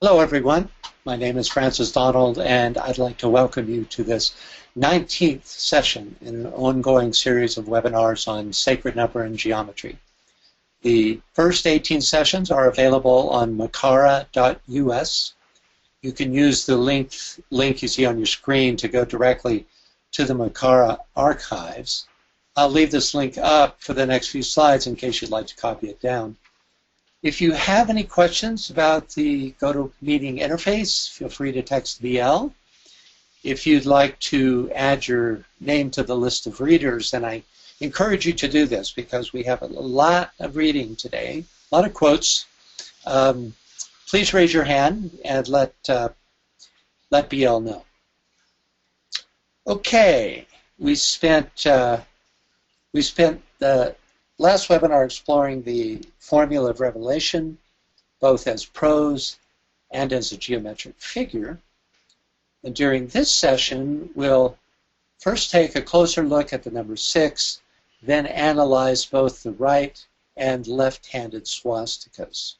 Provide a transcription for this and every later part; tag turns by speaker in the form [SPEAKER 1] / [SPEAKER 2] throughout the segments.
[SPEAKER 1] Hello, everyone. My name is Francis Donald, and I'd like to welcome you to this 19th session in an ongoing series of webinars on sacred number and geometry. The first 18 sessions are available on makara.us. You can use the link you see on your screen to go directly to the Makara archives. I'll leave this link up for the next few slides in case you'd like to copy it down. If you have any questions about the GoToMeeting interface, feel free to text BL. If you'd like to add your name to the list of readers, then I encourage you to do this because we have a lot of reading today, a lot of quotes. Please raise your hand and let BL know. Okay, we spent the last webinar exploring the formula of revelation, both as prose and as a geometric figure. And during this session, we'll first take a closer look at the number 6, then analyze both the right and left-handed swastikas.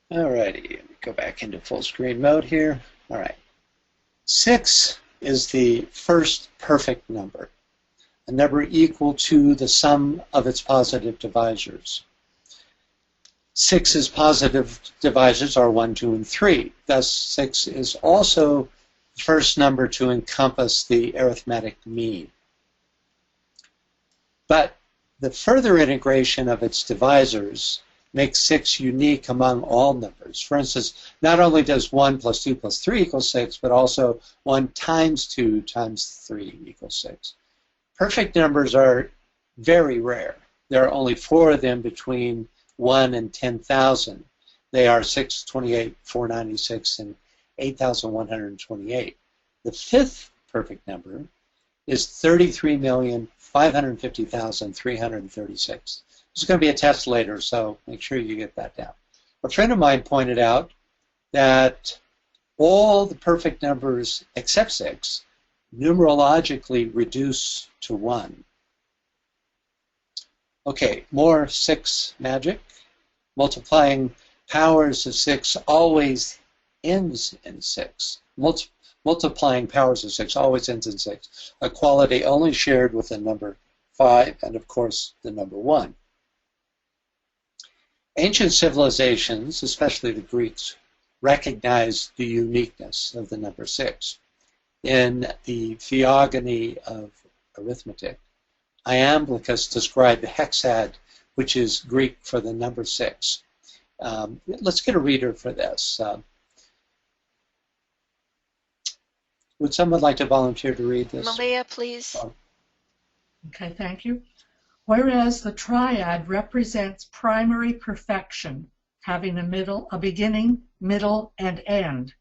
[SPEAKER 1] Alrighty, let me go back into full screen mode here. All right. 6 is the first perfect number, a number equal to the sum of its positive divisors. 6's positive divisors are 1, 2, and 3. Thus, 6 is also the first number to encompass the arithmetic mean. But the further integration of its divisors makes 6 unique among all numbers. For instance, not only does 1 plus 2 plus 3 equal 6, but also 1 times 2 times 3 equals 6. Perfect numbers are very rare. There are only 4 of them between 1 and 10,000. They are 6, 28, 496, and 8,128. The fifth perfect number is 33,550,336. This is going to be a test later, so make sure you get that down. A friend of mine pointed out that all the perfect numbers except 6 numerologically reduce to 1. Okay, more 6 magic. Multiplying powers of 6 always ends in 6. Multiplying powers of 6 always ends in 6, a quality only shared with the number 5 and, of course, the number 1. Ancient civilizations, especially the Greeks, recognized the uniqueness of the number 6. In the Theogony of Arithmetic, Iamblichus described the hexad, which is Greek for the number 6. Let's get a reader for this. Would someone like to volunteer to read this?
[SPEAKER 2] Malia, please.
[SPEAKER 3] Okay, thank you. Whereas the triad represents primary perfection, having a beginning, middle, and end,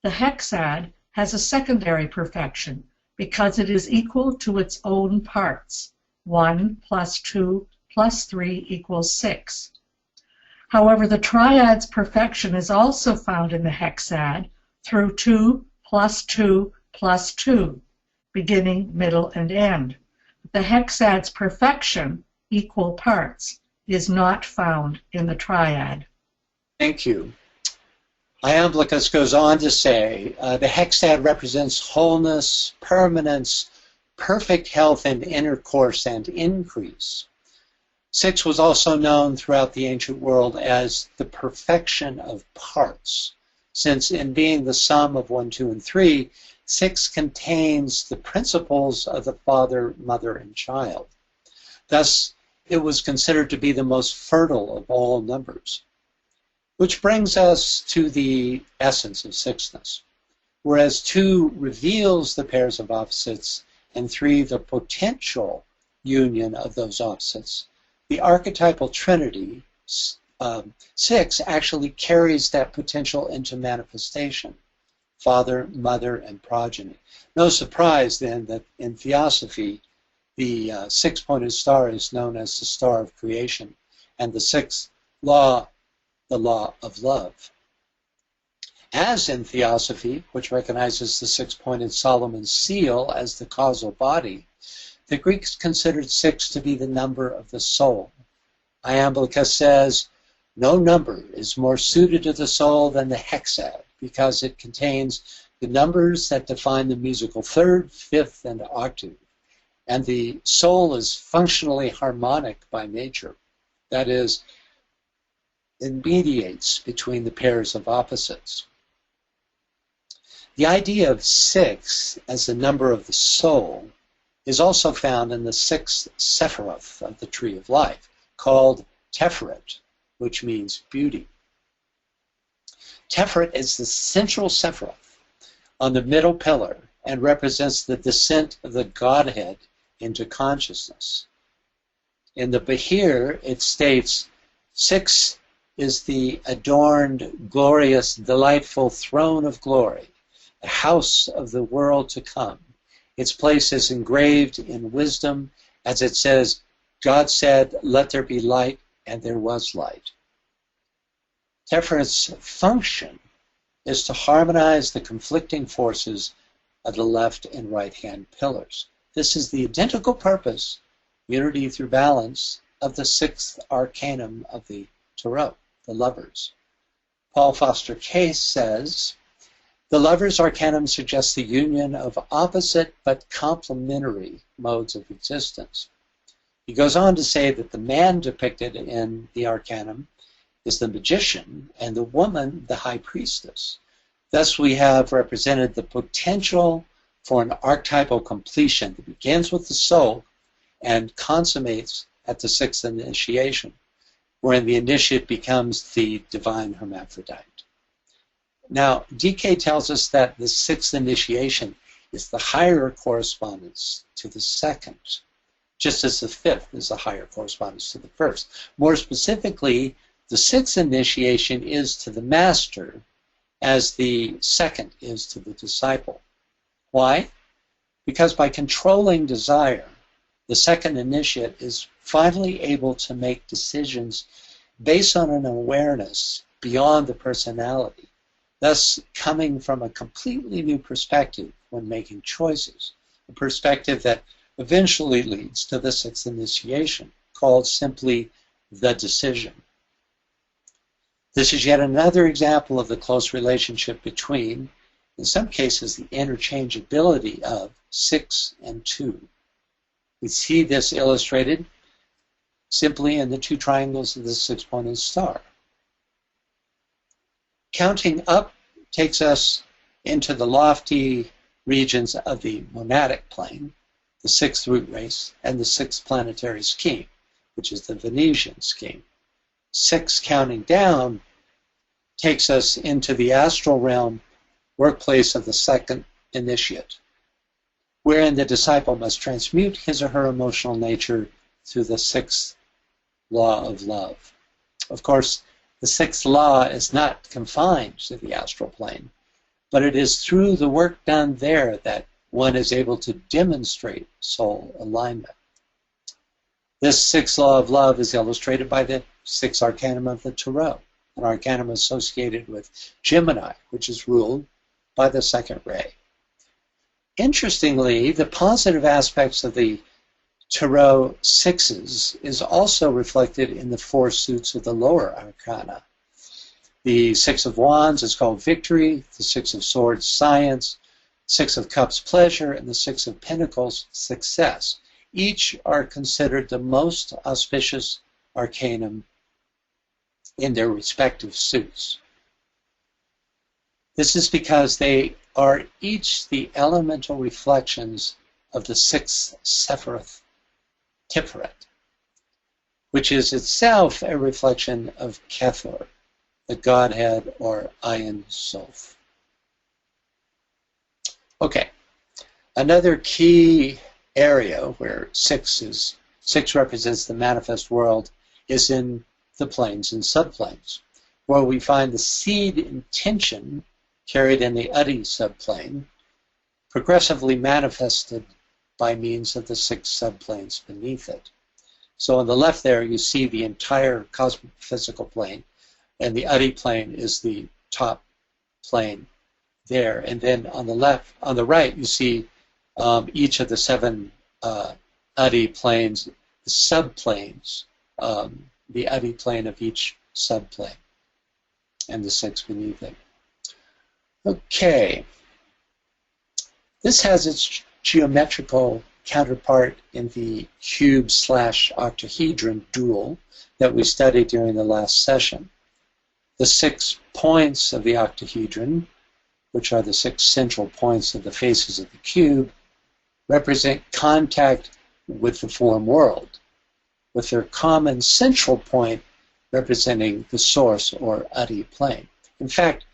[SPEAKER 3] the hexad has a secondary perfection because it is equal to its own parts. 1 plus 2 plus 3 equals 6. However, the triad's perfection is also found in the hexad through 2 plus 2 plus 2, beginning, middle, and end. The hexad's perfection, equal parts, is not found in the triad.
[SPEAKER 1] Thank you. Iamblichus goes on to say, the hexad represents wholeness, permanence, perfect health and intercourse and increase. 6 was also known throughout the ancient world as the perfection of parts, since in being the sum of 1, 2, and 3, 6 contains the principles of the father, mother, and child. Thus, it was considered to be the most fertile of all numbers. Which brings us to the essence of 6ness. Whereas 2 reveals the pairs of opposites, and 3 the potential union of those opposites, the archetypal trinity, 6, actually carries that potential into manifestation. Father, mother, and progeny. No surprise then that in Theosophy, the 6-pointed star is known as the star of creation, and the 6th law, the law of love. As in Theosophy, which recognizes the 6-pointed Solomon's seal as the causal body, The Greeks considered 6 to be the number of the soul. Iamblichus says, no number is more suited to the soul than the hexad, because it contains the numbers that define the musical third, fifth, and octave. And the soul is functionally harmonic by nature. That is, it mediates between the pairs of opposites. The idea of 6 as the number of the soul is also found in the 6th Sephiroth of the Tree of Life, called Teferet, which means beauty. Teferet is the central Sephiroth on the middle pillar and represents the descent of the Godhead into consciousness. In the Behir, it states, 6 is the adorned, glorious, delightful throne of glory, the house of the world to come. Its place is engraved in wisdom, as it says, God said, let there be light, and there was light. Teferet's function is to harmonize the conflicting forces of the left and right-hand pillars. This is the identical purpose, unity through balance, of the 6th arcanum of the Tarot, the Lovers. Paul Foster Case says, the Lovers arcanum suggests the union of opposite but complementary modes of existence. He goes on to say that the man depicted in the arcanum is the magician and the woman the high priestess. Thus we have represented the potential for an archetypal completion that begins with the soul and consummates at the 6th initiation, wherein the initiate becomes the divine hermaphrodite. Now, DK tells us that the 6th initiation is the higher correspondence to the 2nd, just as the 5th is the higher correspondence to the 1st. More specifically, the 6th initiation is to the master as the 2nd is to the disciple. Why? Because by controlling desire, the 2nd initiate is finally able to make decisions based on an awareness beyond the personality, thus coming from a completely new perspective when making choices, a perspective that eventually leads to the 6th initiation, called simply the decision. This is yet another example of the close relationship between, in some cases, the interchangeability of 6 and 2. We see this illustrated simply in the 2 triangles of the 6-pointed star. Counting up takes us into the lofty regions of the monadic plane, the 6th root race, and the 6th planetary scheme, which is the Venetian scheme. 6 counting down takes us into the astral realm, workplace of the 2nd initiate, wherein the disciple must transmute his or her emotional nature through the 6th law of love. Of course, the 6th law is not confined to the astral plane, but it is through the work done there that one is able to demonstrate soul alignment. This 6th law of love is illustrated by the 6th arcanum of the Tarot, an arcanum associated with Gemini, which is ruled by the 2nd ray. Interestingly, the positive aspects of the Tarot 6s is also reflected in the 4 suits of the lower arcana. The 6 of Wands is called victory, the 6 of Swords, science, 6 of Cups, pleasure, and the 6 of Pentacles, success. Each are considered the most auspicious arcanum in their respective suits. This is because they are each the elemental reflections of the 6th Sephiroth, Tiferet, which is itself a reflection of Kethor, the Godhead or Ayin Sof. Okay, another key area where 6 represents the manifest world is in the planes and subplanes, where we find the seed intention carried in the Uddhi subplane, progressively manifested by means of the 6 subplanes beneath it. So on the left there, you see the entire cosmic physical plane, and the Uddhi plane is the top plane there. And then on the left, on the right, you see each of the 7 Adi planes, the subplanes, the Adi plane of each subplane, and the 6 beneath it. Okay. This has its geometrical counterpart in the cube/octahedron dual that we studied during the last session. The 6 points of the octahedron, which are the 6 central points of the faces of the cube, represent contact with the form world, with their common central point representing the source or Adi plane. In fact,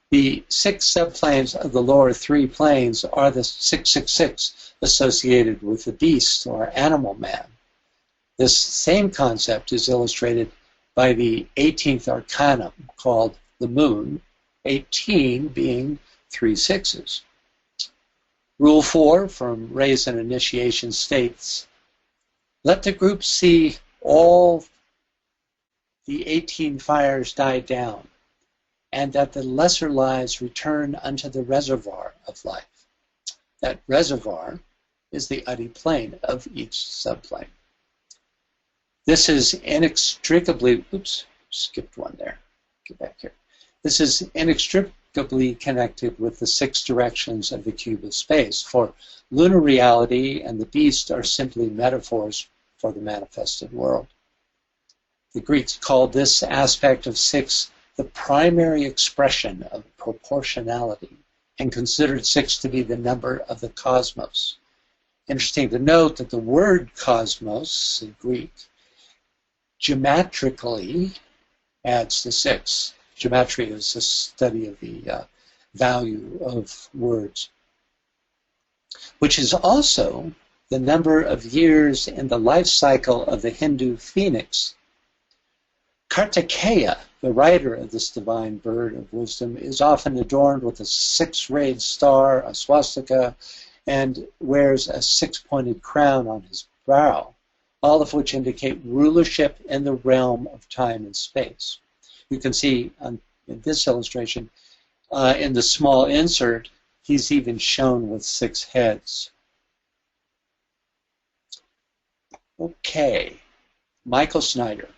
[SPEAKER 1] the 6 subplanes of the lower 3 planes are the 666 associated with the beast or animal man. This same concept is illustrated by the 18th arcanum called the moon, 18 being 3 sixes. Rule 4 from Raise and Initiation states, let the group see all the 18 fires die down, and that the lesser lives return unto the reservoir of life. That reservoir is the Adi plane of each subplane. This is inextricably, oops, skipped one there, get back here. This is inextricably connected with the 6 directions of the cube of space, for lunar reality and the beast are simply metaphors for the manifested world. The Greeks called this aspect of 6 the primary expression of proportionality and considered 6 to be the number of the cosmos. Interesting to note that the word cosmos in Greek geometrically adds to 6. Geometry is the study of the value of words, which is also the number of years in the life cycle of the Hindu phoenix. Kartikeya, the rider of this divine bird of wisdom, is often adorned with a 6-rayed star, a swastika, and wears a 6-pointed crown on his brow, all of which indicate rulership in the realm of time and space. You can see in this illustration, in the small insert, he's even shown with 6 heads. Okay, Michael Snyder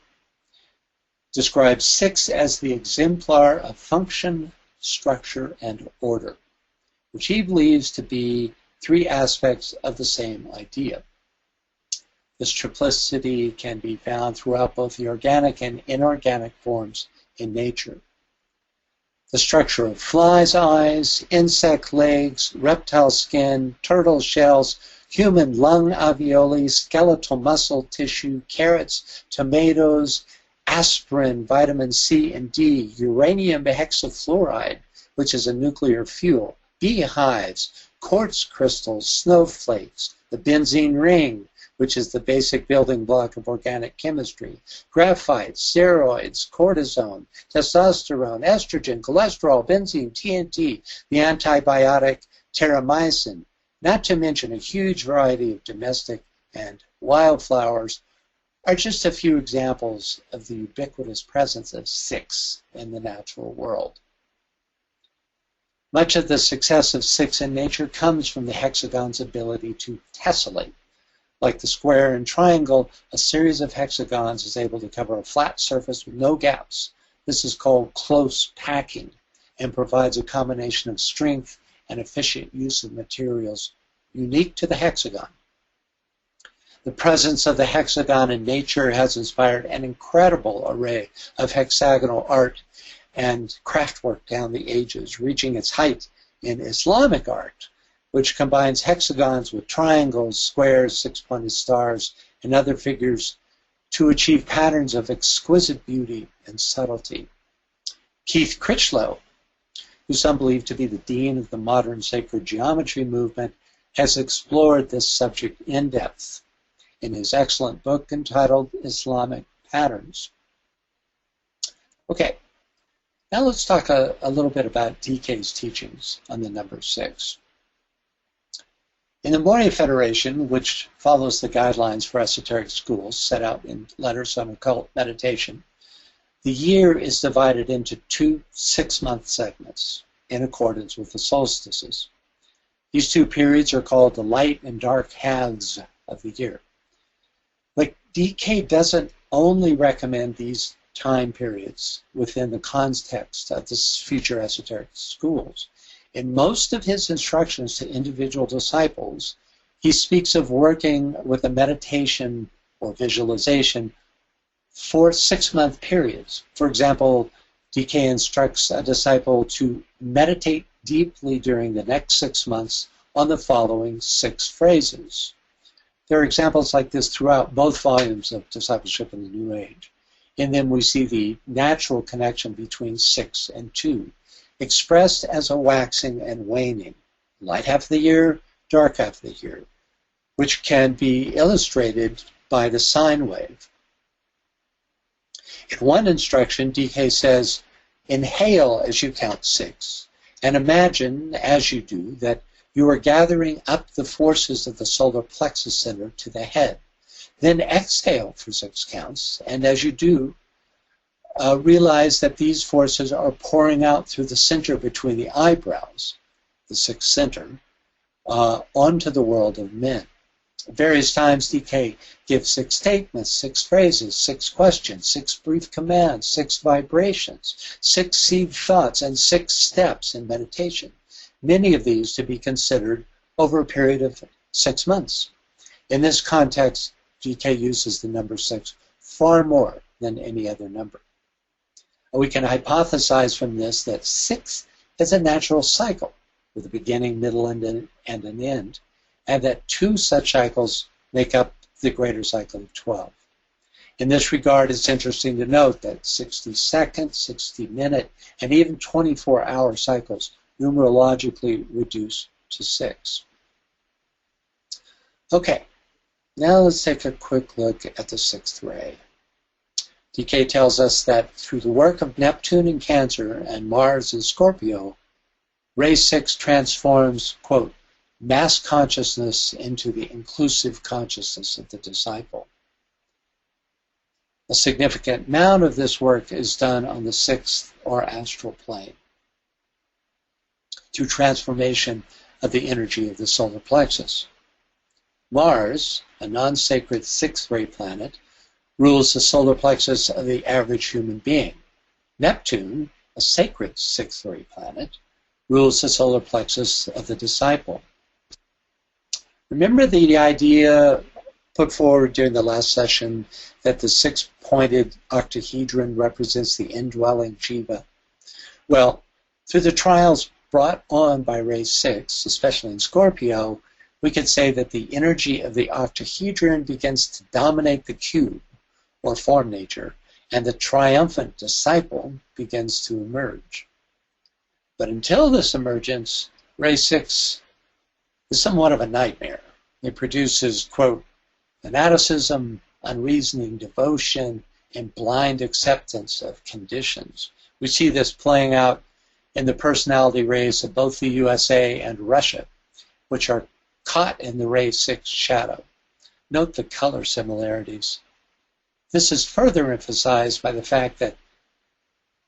[SPEAKER 1] describes 6 as the exemplar of function, structure, and order, which he believes to be 3 aspects of the same idea. This triplicity can be found throughout both the organic and inorganic forms in nature. The structure of flies' eyes, insect legs, reptile skin, turtle shells, human lung alveoli, skeletal muscle tissue, carrots, tomatoes, aspirin, vitamin C and D, uranium hexafluoride, which is a nuclear fuel, beehives, quartz crystals, snowflakes, the benzene ring, which is the basic building block of organic chemistry, graphite, steroids, cortisone, testosterone, estrogen, cholesterol, benzene, TNT, the antibiotic terramycin, not to mention a huge variety of domestic and wildflowers, are just a few examples of the ubiquitous presence of 6 in the natural world. Much of the success of 6 in nature comes from the hexagon's ability to tessellate. Like the square and triangle, a series of hexagons is able to cover a flat surface with no gaps. This is called close packing and provides a combination of strength and efficient use of materials unique to the hexagon. The presence of the hexagon in nature has inspired an incredible array of hexagonal art and craftwork down the ages, reaching its height in Islamic art, which combines hexagons with triangles, squares, 6-pointed stars, and other figures to achieve patterns of exquisite beauty and subtlety. Keith Critchlow, who some believe to be the dean of the modern sacred geometry movement, has explored this subject in depth in his excellent book entitled Islamic Patterns. Okay, now let's talk a little bit about DK's teachings on the number 6. In the Morning Federation, which follows the guidelines for esoteric schools set out in Letters on Occult Meditation, the year is divided into 2 6-month segments in accordance with the solstices. These 2 periods are called the light and dark halves of the year. DK doesn't only recommend these time periods within the context of the future esoteric schools. In most of his instructions to individual disciples, he speaks of working with a meditation or visualization for 6-month periods. For example, DK instructs a disciple to meditate deeply during the next 6 months on the following 6 phrases. There are examples like this throughout both volumes of Discipleship in the New Age. In them we see the natural connection between 6 and 2, expressed as a waxing and waning, light half of the year, dark half of the year, which can be illustrated by the sine wave. In one instruction, DK says, inhale as you count 6, and imagine, as you do, that you are gathering up the forces of the solar plexus center to the head. Then exhale for 6 counts, and as you do, realize that these forces are pouring out through the center between the eyebrows, the 6th center, onto the world of men. Various times DK gives 6 statements, 6 phrases, 6 questions, 6 brief commands, 6 vibrations, 6 seed thoughts, and 6 steps in meditation. Many of these to be considered over a period of 6 months. In this context, DK uses the number 6 far more than any other number. We can hypothesize from this that 6 is a natural cycle with a beginning, middle, and an end, and that 2 such cycles make up the greater cycle of 12. In this regard, it's interesting to note that 60-second, 60-minute, and even 24-hour cycles numerologically reduce to 6. Okay, now let's take a quick look at the 6th ray. DK tells us that through the work of Neptune in Cancer and Mars in Scorpio, ray 6 transforms, quote, mass consciousness into the inclusive consciousness of the disciple. A significant amount of this work is done on the 6th or astral plane through transformation of the energy of the solar plexus. Mars, a non-sacred 6th ray planet, rules the solar plexus of the average human being. Neptune, a sacred 6th ray planet, rules the solar plexus of the disciple. Remember the idea put forward during the last session that the 6-pointed octahedron represents the indwelling Jiva? Well, through the trials brought on by ray 6, especially in Scorpio, we could say that the energy of the octahedron begins to dominate the cube, or form nature, and the triumphant disciple begins to emerge. But until this emergence, ray 6 is somewhat of a nightmare. It produces, quote, fanaticism, unreasoning devotion, and blind acceptance of conditions. We see this playing out in the personality rays of both the USA and Russia, which are caught in the ray 6 shadow. Note the color similarities. This is further emphasized by the fact that,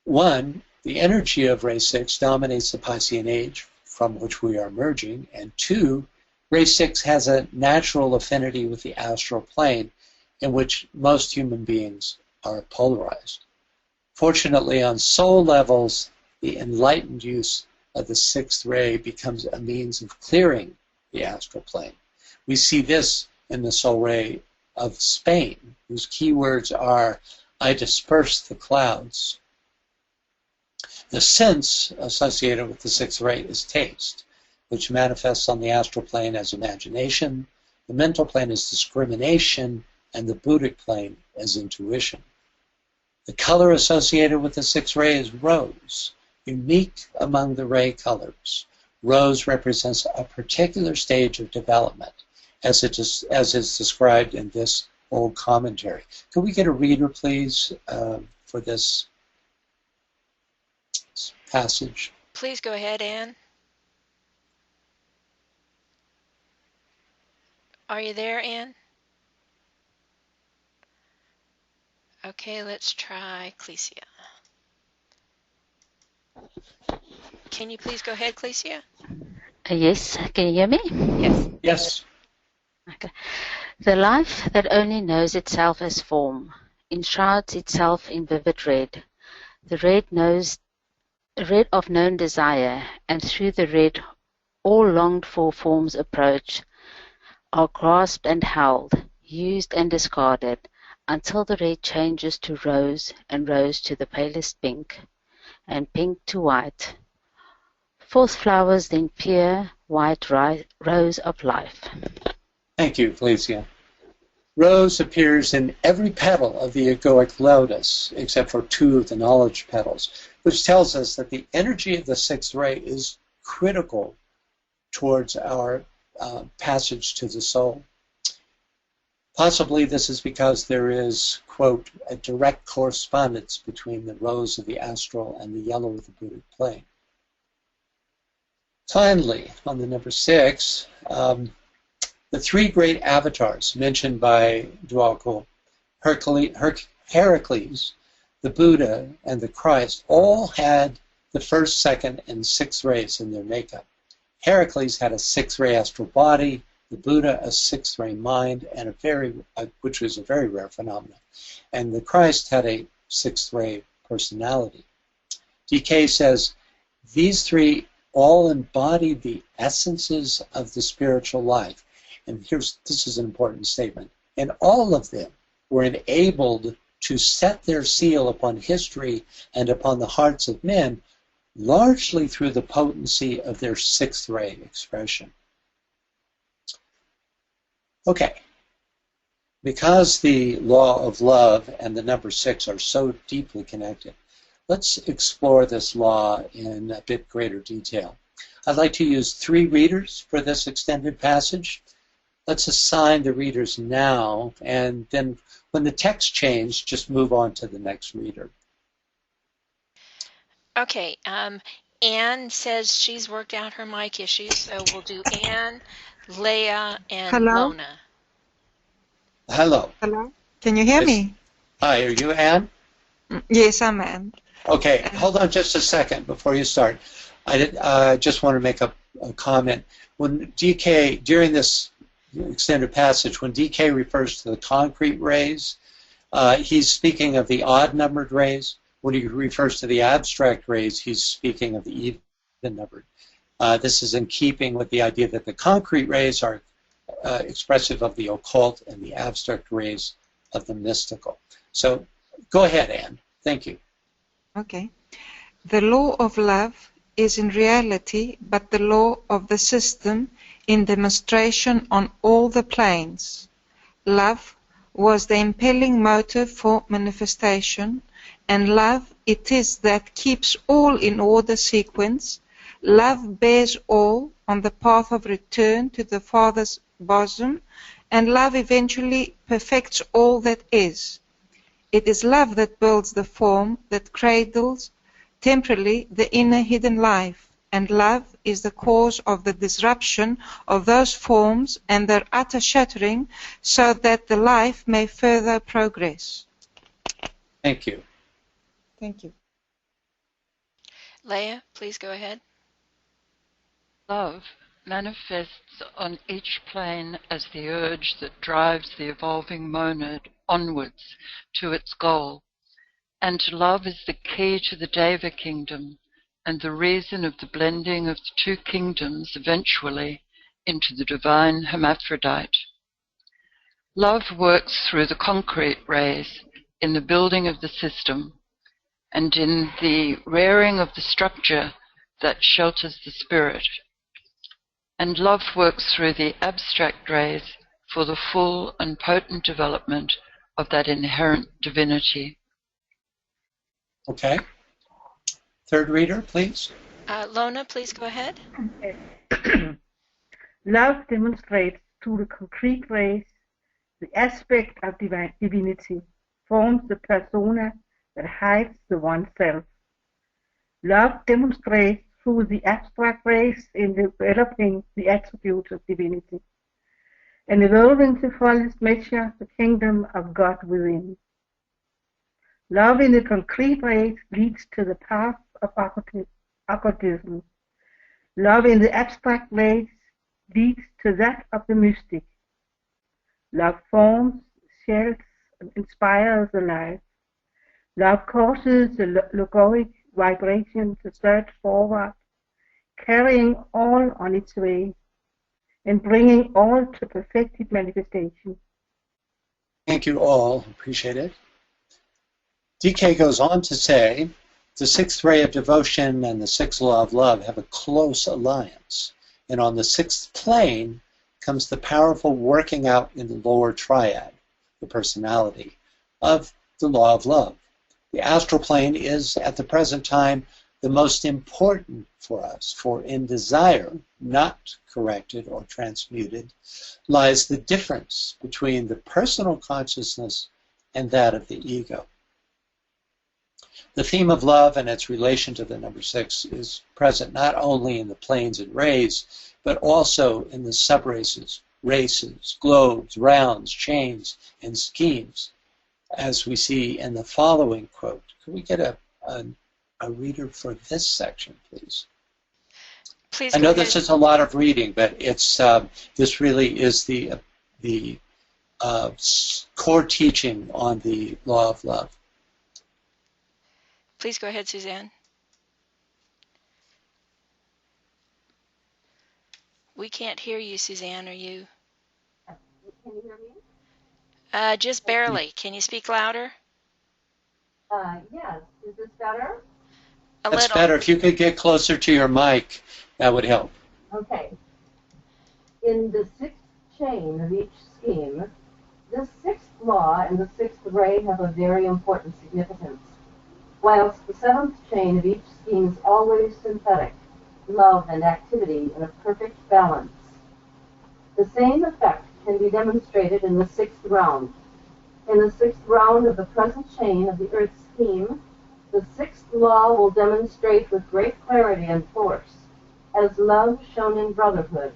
[SPEAKER 1] 1, the energy of ray 6 dominates the Piscean age from which we are emerging, and 2, ray 6 has a natural affinity with the astral plane in which most human beings are polarized. Fortunately, on soul levels, the enlightened use of the 6th ray becomes a means of clearing the astral plane. We see this in the soul ray of Spain, whose keywords are, I disperse the clouds. The sense associated with the 6th ray is taste, which manifests on the astral plane as imagination, the mental plane is discrimination, and the Buddhic plane as intuition. The color associated with the 6th ray is rose, unique among the ray colors. Rose represents a particular stage of development, as is described in this old commentary. Could we get a reader, please, for this passage?
[SPEAKER 2] Please go ahead, Anne. Are you there, Anne? Okay, let's try Clecia. Can you please go ahead, Clecia?
[SPEAKER 4] Yes, can you hear me?
[SPEAKER 2] Yes.
[SPEAKER 1] Yes.
[SPEAKER 4] Okay. The life that only knows itself as form, enshrouds itself in vivid red, the red of known desire, and through the red all longed-for forms approach, are grasped and held, used and discarded, until the red changes to rose, and rose to the palest pink, and pink to white. Forth flowers then pure, white rose of life.
[SPEAKER 1] Thank you, Felicia. Rose appears in every petal of the egoic lotus, except for 2 of the knowledge petals, which tells us that the energy of the 6th ray is critical towards our passage to the soul. Possibly this is because there is, quote, a direct correspondence between the rose of the astral and the yellow of the Buddhic plane. Finally, on the number 6, the 3 great avatars mentioned by Dwalko, Heracles, the Buddha, and the Christ, all had the 1st, 2nd, and 6th rays in their makeup. Heracles had a 6th ray astral body, the Buddha a 6th ray mind, and which was a very rare phenomenon. And the Christ had a 6th ray personality. DK says, these 3 all embodied the essences of the spiritual life. And this is an important statement. And all of them were enabled to set their seal upon history and upon the hearts of men, largely through the potency of their 6th ray expression. Okay. Because the law of love and the number 6 are so deeply connected, let's explore this law in a bit greater detail. I'd like to use 3 readers for this extended passage. Let's assign the readers now, and then when the text changes, just move on to the next reader.
[SPEAKER 2] Okay, Anne says she's worked out her mic issues, so we'll do Anne, Leah, and
[SPEAKER 5] Hello?
[SPEAKER 2] Lona.
[SPEAKER 1] Hello.
[SPEAKER 5] Hello? Can you hear me?
[SPEAKER 1] Hi, are you Anne?
[SPEAKER 5] Yes, I'm Anne.
[SPEAKER 1] Okay, hold on just a second before you start. I just want to make a comment. When DK, during this extended passage, when DK refers to the concrete rays, he's speaking of the odd-numbered rays. When he refers to the abstract rays, he's speaking of the even-numbered. This is in keeping with the idea that the concrete rays are expressive of the occult and the abstract rays of the mystical. So go ahead, Anne. Thank you.
[SPEAKER 5] Okay. The law of love is in reality but the law of the system in demonstration on all the planes. Love was the impelling motive for manifestation, and love it is that keeps all in order sequence. Love bears all on the path of return to the Father's bosom, and love eventually perfects all that is. It is love that builds the form, that cradles temporarily the inner hidden life, and love is the cause of the disruption of those forms and their utter shattering, so that the life may further progress.
[SPEAKER 1] Thank you.
[SPEAKER 5] Thank you.
[SPEAKER 2] Leah, please go ahead.
[SPEAKER 6] Love manifests on each plane as the urge that drives the evolving monad onwards to its goal, and love is the key to the Deva kingdom and the reason of the blending of the 2 kingdoms eventually into the divine hermaphrodite. Love works through the concrete rays in the building of the system and in the rearing of the structure that shelters the spirit. And love works through the abstract rays for the full and potent development of that inherent divinity.
[SPEAKER 1] Okay. Third reader, please.
[SPEAKER 2] Lona, please go ahead.
[SPEAKER 7] Love demonstrates through the concrete rays the aspect of divinity, forms the persona that hides the oneself. Love demonstrates through the abstract rays in developing the attributes of divinity, and evolving to fullest measure the kingdom of God within. Love in the concrete rays leads to the path of occultism. Love in the abstract rays leads to that of the mystic. Love forms, shells, and inspires the life. Love causes the logoic vibration to surge forward, carrying all on its way, and bringing all to perfected manifestation.
[SPEAKER 1] Thank you all. Appreciate it. DK goes on to say, the sixth ray of devotion and the sixth law of love have a close alliance. And on the sixth plane comes the powerful working out in the lower triad, the personality, of the law of love. The astral plane is, at the present time, the most important for us, for in desire, not corrected or transmuted, lies the difference between the personal consciousness and that of the ego. The theme of love and its relation to the number 6 is present not only in the planes and rays, but also in the subraces, races, globes, rounds, chains, and schemes, as we see in the following quote. Can we get a reader for this section, please?
[SPEAKER 2] Please.
[SPEAKER 1] I know this is a lot of reading, but it's this really is the core teaching on the law of love.
[SPEAKER 2] Please go ahead, Suzanne. We can't hear you, Suzanne. Are you?
[SPEAKER 8] Can you hear me?
[SPEAKER 2] Just barely. Can you speak louder?
[SPEAKER 8] Yes. Is this better?
[SPEAKER 1] That's better. If you could get closer to your mic, that would help.
[SPEAKER 8] Okay. In the sixth chain of each scheme, the sixth law and the sixth ray have a very important significance, whilst the seventh chain of each scheme is always synthetic, love and activity in a perfect balance. The same effect can be demonstrated in the sixth round. In the sixth round of the present chain of the Earth scheme, the sixth law will demonstrate with great clarity and force as love shown in brotherhood,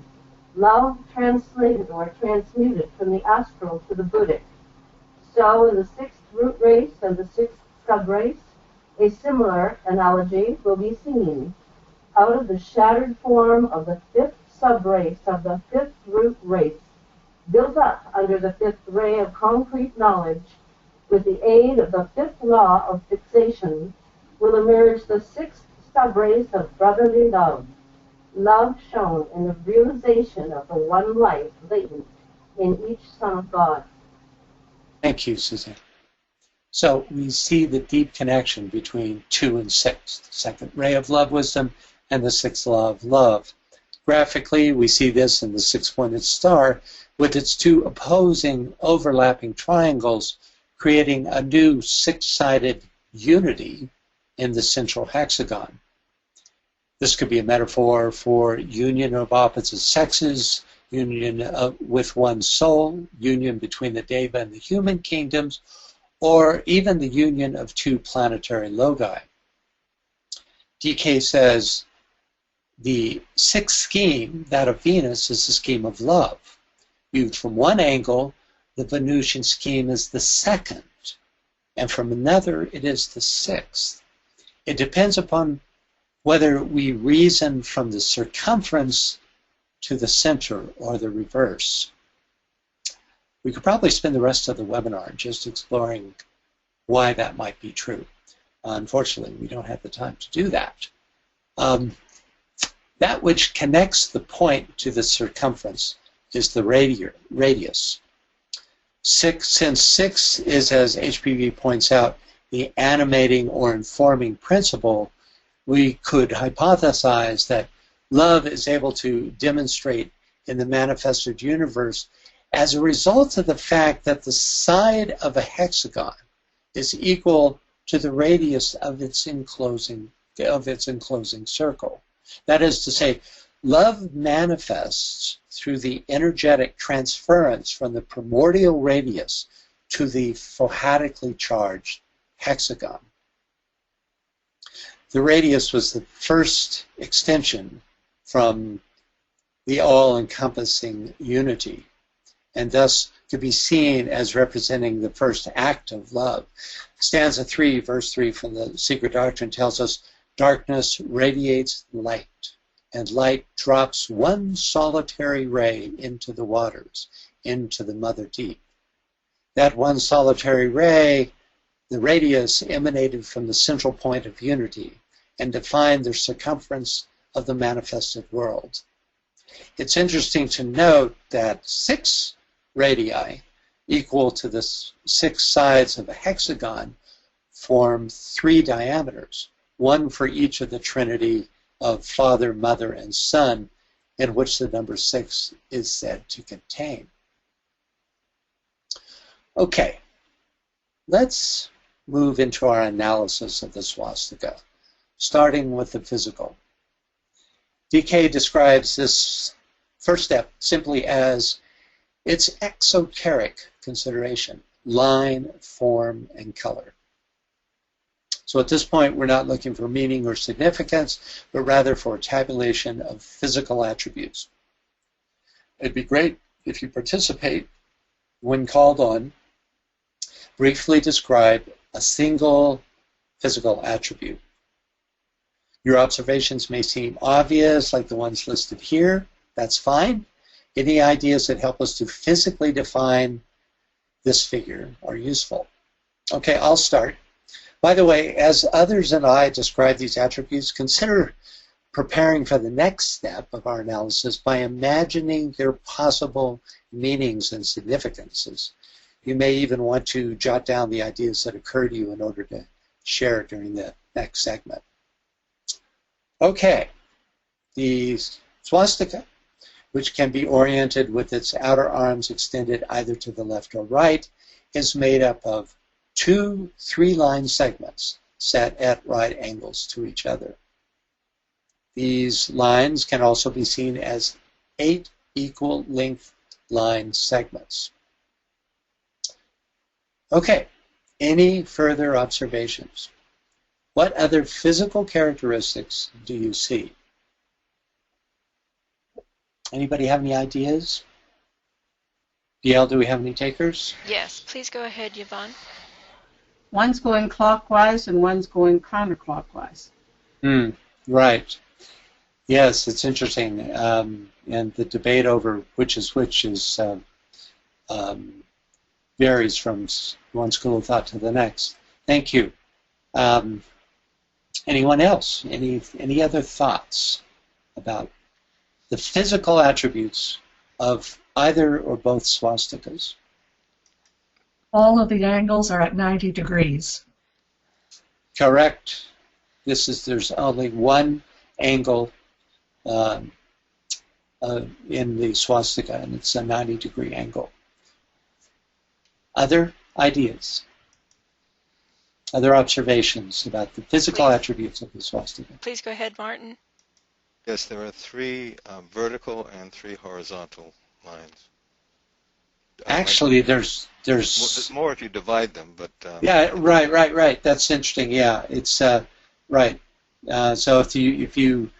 [SPEAKER 8] love translated or transmuted from the astral to the Buddhic. So in the sixth root race and the sixth sub-race, a similar analogy will be seen. Out of the shattered form of the fifth sub-race of the fifth root race, built up under the fifth ray of concrete knowledge, with the aid of the fifth law of fixation, will emerge the sixth sub-race of brotherly love, love shown in the realization of the one life latent in each Son of God.
[SPEAKER 1] Thank you, Suzanne. So we see the deep connection between 2 and 6, the second ray of love wisdom and the sixth law of love. Graphically, we see this in the six-pointed star with its 2 opposing overlapping triangles, creating a new six-sided unity in the central hexagon. This could be a metaphor for union of opposite sexes, union with one soul, union between the Deva and the human kingdoms, or even the union of 2 planetary loci. DK says the sixth scheme, that of Venus, is the scheme of love. Viewed from one angle, the Venusian scheme is the second, and from another, it is the sixth. It depends upon whether we reason from the circumference to the center or the reverse. We could probably spend the rest of the webinar just exploring why that might be true. Unfortunately, we don't have the time to do that. That which connects the point to the circumference is the radius. Since 6 is, as HPV points out, the animating or informing principle, we could hypothesize that love is able to demonstrate in the manifested universe as a result of the fact that the side of a hexagon is equal to the radius of its enclosing circle. That is to say, love manifests through the energetic transference from the primordial radius to the phohatically charged hexagon. The radius was the first extension from the all-encompassing unity, and thus to be seen as representing the first act of love. Stanza 3, verse 3 from the Secret Doctrine tells us, darkness radiates light, and light drops one solitary ray into the waters, into the mother deep. That one solitary ray, the radius, emanated from the central point of unity and defined the circumference of the manifested world. It's interesting to note that 6 radii, equal to the 6 sides of a hexagon, form 3 diameters, one for each of the trinity of Father, Mother, and Son, in which the number 6 is said to contain. Okay, let's move into our analysis of the swastika, starting with the physical. DK describes this first step simply as its exoteric consideration, line, form, and color. So at this point, we're not looking for meaning or significance, but rather for a tabulation of physical attributes. It'd be great if you participate when called on. Briefly describe a single physical attribute. Your observations may seem obvious, like the ones listed here. That's fine. Any ideas that help us to physically define this figure are useful. Okay, I'll start. By the way, as others and I describe these attributes, consider preparing for the next step of our analysis by imagining their possible meanings and significances. You may even want to jot down the ideas that occur to you in order to share during the next segment. Okay, the swastika, which can be oriented with its outer arms extended either to the left or right, is made up of 2 3-line segments set at right angles to each other. These lines can also be seen as 8 equal length line segments. Okay, any further observations? What other physical characteristics do you see? Anybody have any ideas? DL, do we have any takers?
[SPEAKER 2] Yes, please go ahead, Yvonne.
[SPEAKER 7] One's going clockwise and one's going counterclockwise.
[SPEAKER 1] Right. Yes, it's interesting. And the debate over which is varies from one school of thought to the next. Thank you. Anyone else? Any other thoughts about the physical attributes of either or both swastikas?
[SPEAKER 3] All of the angles are at 90 degrees.
[SPEAKER 1] Correct. There's only one angle in the swastika, and it's a 90-degree angle. Other ideas? Other observations about the physical attributes of the swastika?
[SPEAKER 2] Please go ahead, Martin.
[SPEAKER 9] Yes, there are 3 vertical and 3 horizontal lines.
[SPEAKER 1] Actually, there's
[SPEAKER 9] more if you divide them, but
[SPEAKER 1] yeah, right. That's interesting. Yeah, it's right. So if you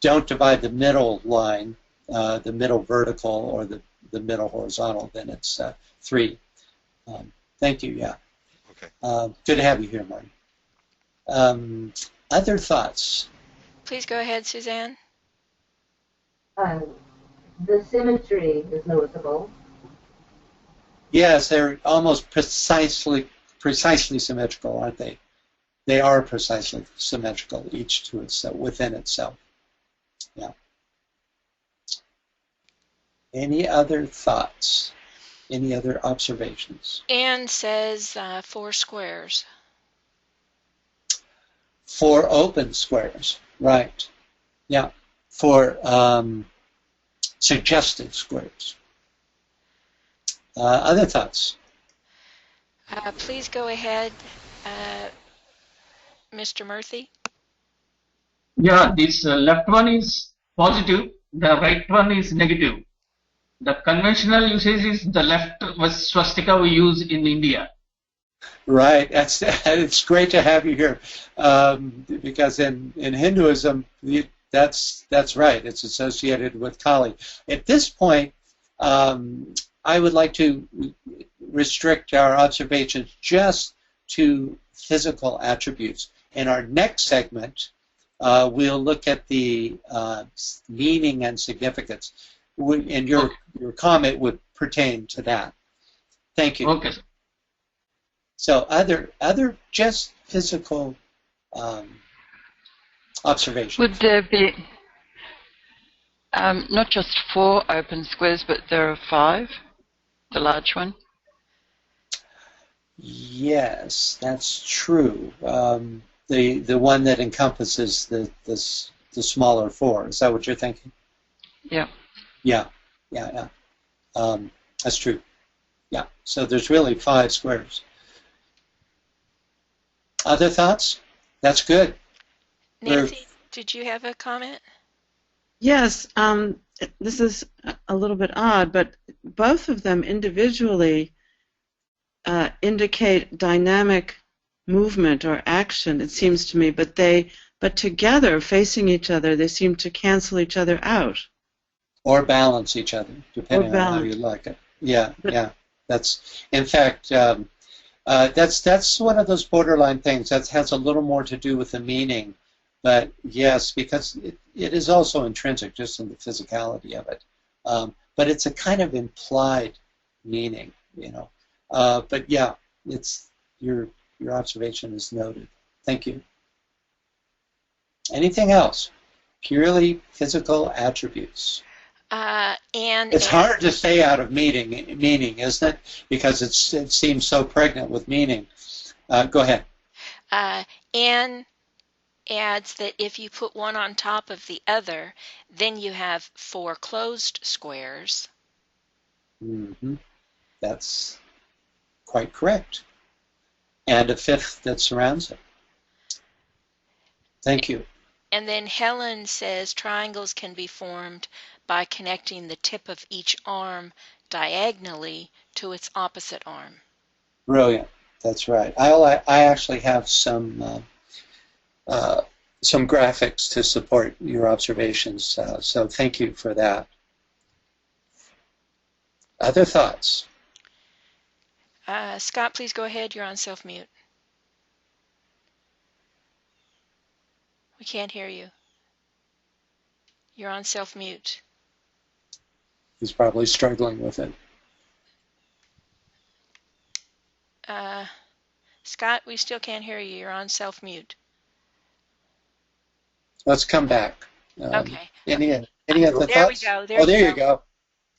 [SPEAKER 1] don't divide the middle line, the middle vertical or the middle horizontal, then it's 3. Thank you. Yeah.
[SPEAKER 9] Okay.
[SPEAKER 1] Good to have you here, Martin. Other thoughts?
[SPEAKER 2] Please go ahead, Suzanne.
[SPEAKER 8] The symmetry is noticeable.
[SPEAKER 1] Yes, they're almost precisely symmetrical, aren't they? They are precisely symmetrical, each to itself, within itself. Yeah. Any other thoughts? Any other observations?
[SPEAKER 2] Anne says 4 squares.
[SPEAKER 1] 4 open squares, right. Yeah, 4 suggested squares. Other thoughts?
[SPEAKER 2] Please go ahead, Mr. Murthy.
[SPEAKER 10] Yeah, this left one is positive, the right one is negative. The conventional usage is the left was swastika we use in India.
[SPEAKER 1] Right. It's great to have you here, because in Hinduism, that's right. It's associated with Kali. At this point, I would like to restrict our observations just to physical attributes. In our next segment, we'll look at the meaning and significance. And your comment would pertain to that. Thank you.
[SPEAKER 10] Okay.
[SPEAKER 1] So other just physical observations.
[SPEAKER 6] Would there be not just 4 open squares, but there are 5, the large one?
[SPEAKER 1] Yes, that's true. The one that encompasses the smaller 4. Is that what you're thinking?
[SPEAKER 6] Yeah.
[SPEAKER 1] Yeah. That's true. Yeah. So there's really 5 squares. Other thoughts? That's good.
[SPEAKER 2] Nancy, did you have a comment?
[SPEAKER 11] Yes, this is a little bit odd, but both of them individually indicate dynamic movement or action, it seems to me, but together, facing each other, they seem to cancel each other out.
[SPEAKER 1] Or balance each other, depending on how you like it. Yeah. That's, in fact, that's one of those borderline things that has a little more to do with the meaning. But yes, because it is also intrinsic, just in the physicality of it. But it's a kind of implied meaning, you know. But yeah, it's your observation is noted. Thank you. Anything else? Purely physical attributes.
[SPEAKER 2] And
[SPEAKER 1] it's hard to stay out of meaning, isn't it? Because it seems so pregnant with meaning. Go ahead.
[SPEAKER 2] Anne adds that if you put one on top of the other, then you have 4 closed squares.
[SPEAKER 1] Mm-hmm. That's quite correct. And a 5th that surrounds it. Thank you.
[SPEAKER 2] And then Helen says triangles can be formed by connecting the tip of each arm diagonally to its opposite arm.
[SPEAKER 1] Brilliant. That's right. I actually have some graphics to support your observations, so thank you for that. Other thoughts?
[SPEAKER 2] Scott, please go ahead. You're on self-mute. We can't hear you. You're on self-mute.
[SPEAKER 1] He's probably struggling with it.
[SPEAKER 2] Scott, we still can't hear you. You're on self-mute.
[SPEAKER 1] Let's come back.
[SPEAKER 2] Okay.
[SPEAKER 1] Any other thoughts?
[SPEAKER 2] There we go.
[SPEAKER 1] There you go.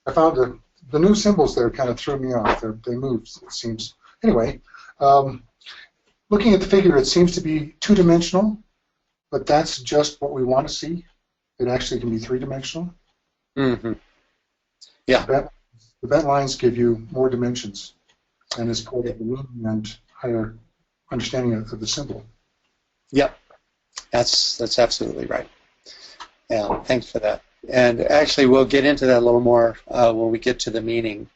[SPEAKER 12] I found the new symbols there kind of threw me off. They moved, it seems. Anyway, looking at the figure, it seems to be 2-dimensional, but that's just what we want to see. It actually can be 3-dimensional.
[SPEAKER 1] Mm-hmm. Yeah.
[SPEAKER 12] The bent lines give you more dimensions, and is part of the meaning and higher understanding of the symbol.
[SPEAKER 1] Yep. That's absolutely right. Yeah, thanks for that. And actually, we'll get into that a little more when we get to the meaning.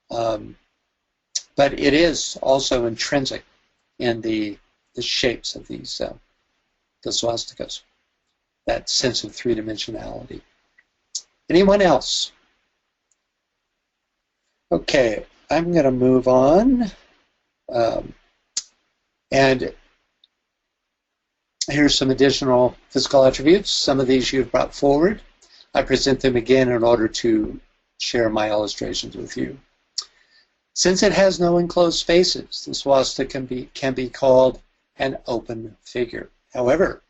[SPEAKER 1] But it is also intrinsic in the shapes of these the swastikas, that sense of 3-dimensionality. Anyone else? Okay, I'm going to move on. And here's some additional physical attributes. Some of these you've brought forward. I present them again in order to share my illustrations with you. Since it has no enclosed spaces, the swastika can be called an open figure. However,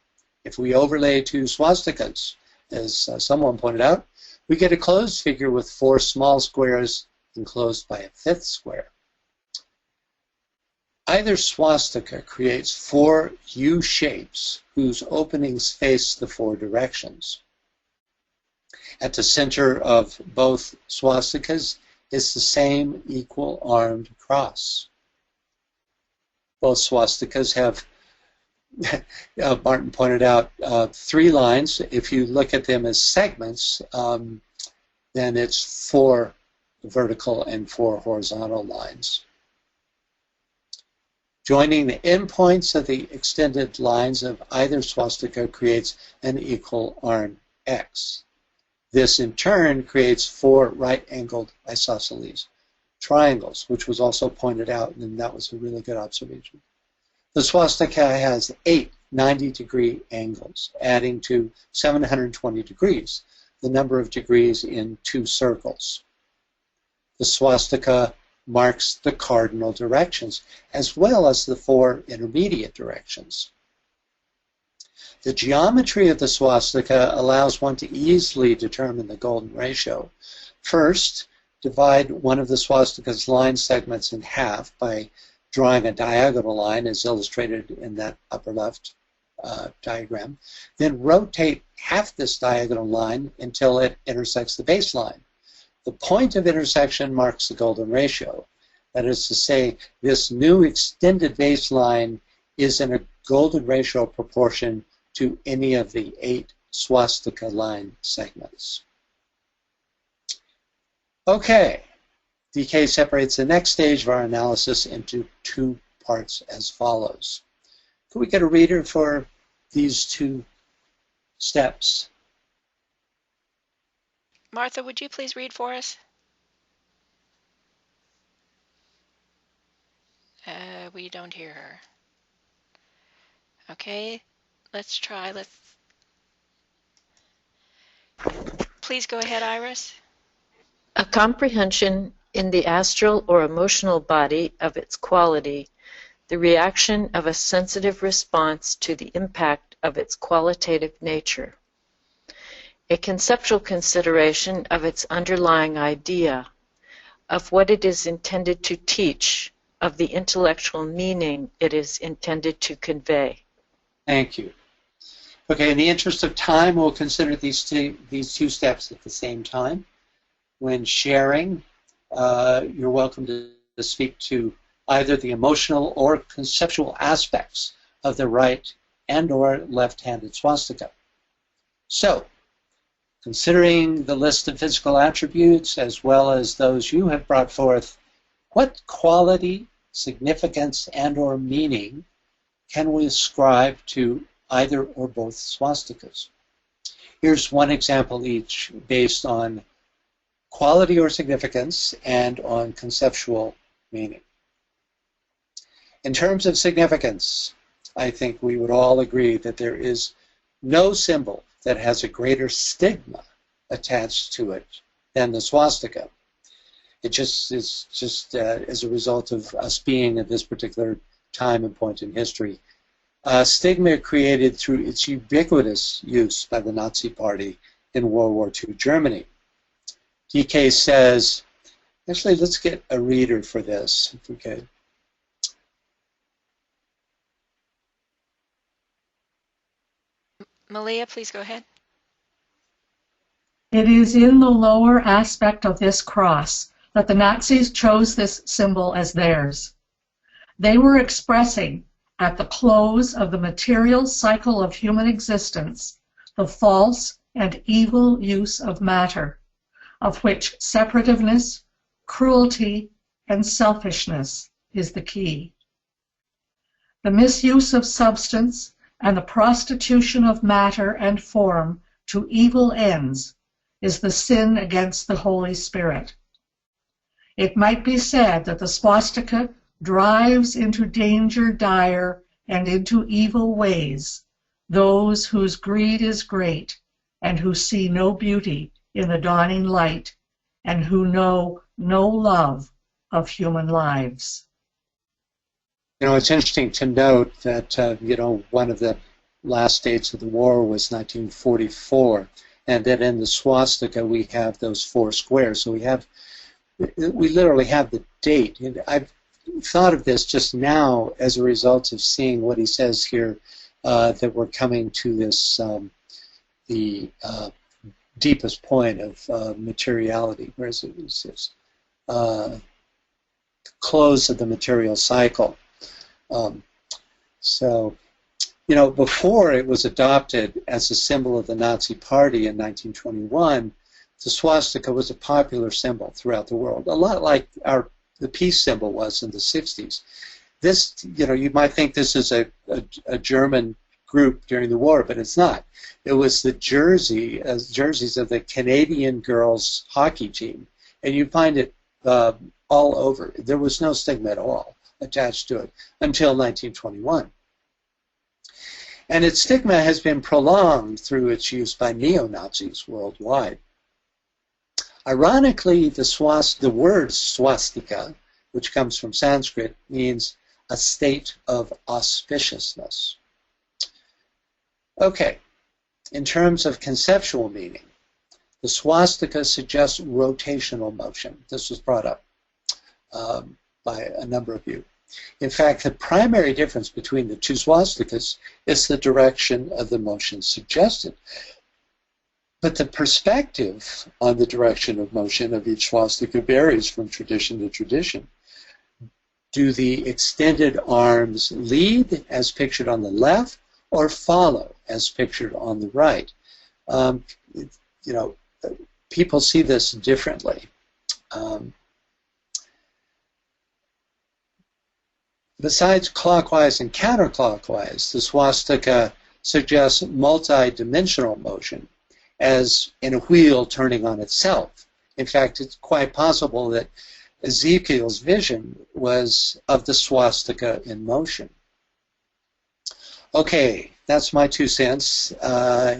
[SPEAKER 1] if we overlay 2 swastikas, as someone pointed out, we get a closed figure with 4 small squares enclosed by a 5th square. Either swastika creates 4 U shapes whose openings face the 4 directions. At the center of both swastikas is the same equal-armed cross. Both swastikas have, Martin pointed out, 3 lines. If you look at them as segments, then it's 4 vertical and 4 horizontal lines. Joining the endpoints of the extended lines of either swastika creates an equal arm X. This in turn creates 4 right-angled isosceles triangles, which was also pointed out, and that was a really good observation. The swastika has 8 90-degree angles, adding to 720 degrees, the number of degrees in two circles. The swastika marks the cardinal directions, as well as the four intermediate directions. The geometry of the swastika allows one to easily determine the golden ratio. First, divide one of the swastika's line segments in half by drawing a diagonal line, as illustrated in that upper left diagram. Then rotate half this diagonal line until it intersects the baseline. The point of intersection marks the golden ratio. That is to say, this new extended baseline is in a golden ratio proportion to any of the 8 swastika line segments. Okay, DK separates the next stage of our analysis into 2 parts as follows. Could we get a reader for these 2 steps?
[SPEAKER 2] Martha, would you please read for us? We don't hear her. Okay, let's try. Please go ahead, Iris.
[SPEAKER 13] A comprehension in the astral or emotional body of its quality, the reaction of a sensitive response to the impact of its qualitative nature. A conceptual consideration of its underlying idea, of what it is intended to teach, of the intellectual meaning it is intended to convey.
[SPEAKER 1] Thank you. Okay, in the interest of time, we'll consider these two steps at the same time. When sharing, you're welcome to speak to either the emotional or conceptual aspects of the right and or left-handed swastika. So, considering the list of physical attributes as well as those you have brought forth, what quality, significance, and or meaning can we ascribe to either or both swastikas? Here's one example each based on quality or significance and on conceptual meaning. In terms of significance, I think we would all agree that there is no symbol that has a greater stigma attached to it than the swastika. It just is as a result of us being at this particular time and point in history. Stigma created through its ubiquitous use by the Nazi Party in World War II Germany. DK says, actually, let's get a reader for this, if we could.
[SPEAKER 2] Malia, please go ahead.
[SPEAKER 3] It is in the lower aspect of this cross that the Nazis chose this symbol as theirs. They were expressing, at the close of the material cycle of human existence, the false and evil use of matter, of which separativeness, cruelty, and selfishness is the key. The misuse of substance and the prostitution of matter and form to evil ends is the sin against the Holy Spirit. It might be said that the swastika drives into danger dire and into evil ways those whose greed is great and who see no beauty in the dawning light and who know no love of human lives.
[SPEAKER 1] You know, it's interesting to note that, one of the last dates of the war was 1944, and that in the swastika we have those 4 squares. So we literally have the date. And I've thought of this just now as a result of seeing what he says here, that we're coming to this, the deepest point of materiality. Where is it? It's this, close of the material cycle. Before it was adopted as a symbol of the Nazi Party in 1921, the swastika was a popular symbol throughout the world, a lot like the peace symbol was in the 60s. This, you might think this is a German group during the war, but it's not. It was the jerseys of the Canadian girls hockey team, and you find it all over. There was no stigma at all attached to it until 1921. And its stigma has been prolonged through its use by neo-Nazis worldwide. Ironically, the word swastika, which comes from Sanskrit, means a state of auspiciousness. Okay, in terms of conceptual meaning, the swastika suggests rotational motion. This was brought up by a number of you. In fact, the primary difference between the two swastikas is the direction of the motion suggested. But the perspective on the direction of motion of each swastika varies from tradition to tradition. Do the extended arms lead, as pictured on the left, or follow, as pictured on the right? People see this differently. Besides clockwise and counterclockwise, the swastika suggests multi-dimensional motion, as in a wheel turning on itself. In fact, it's quite possible that Ezekiel's vision was of the swastika in motion. Okay, that's my 2 cents.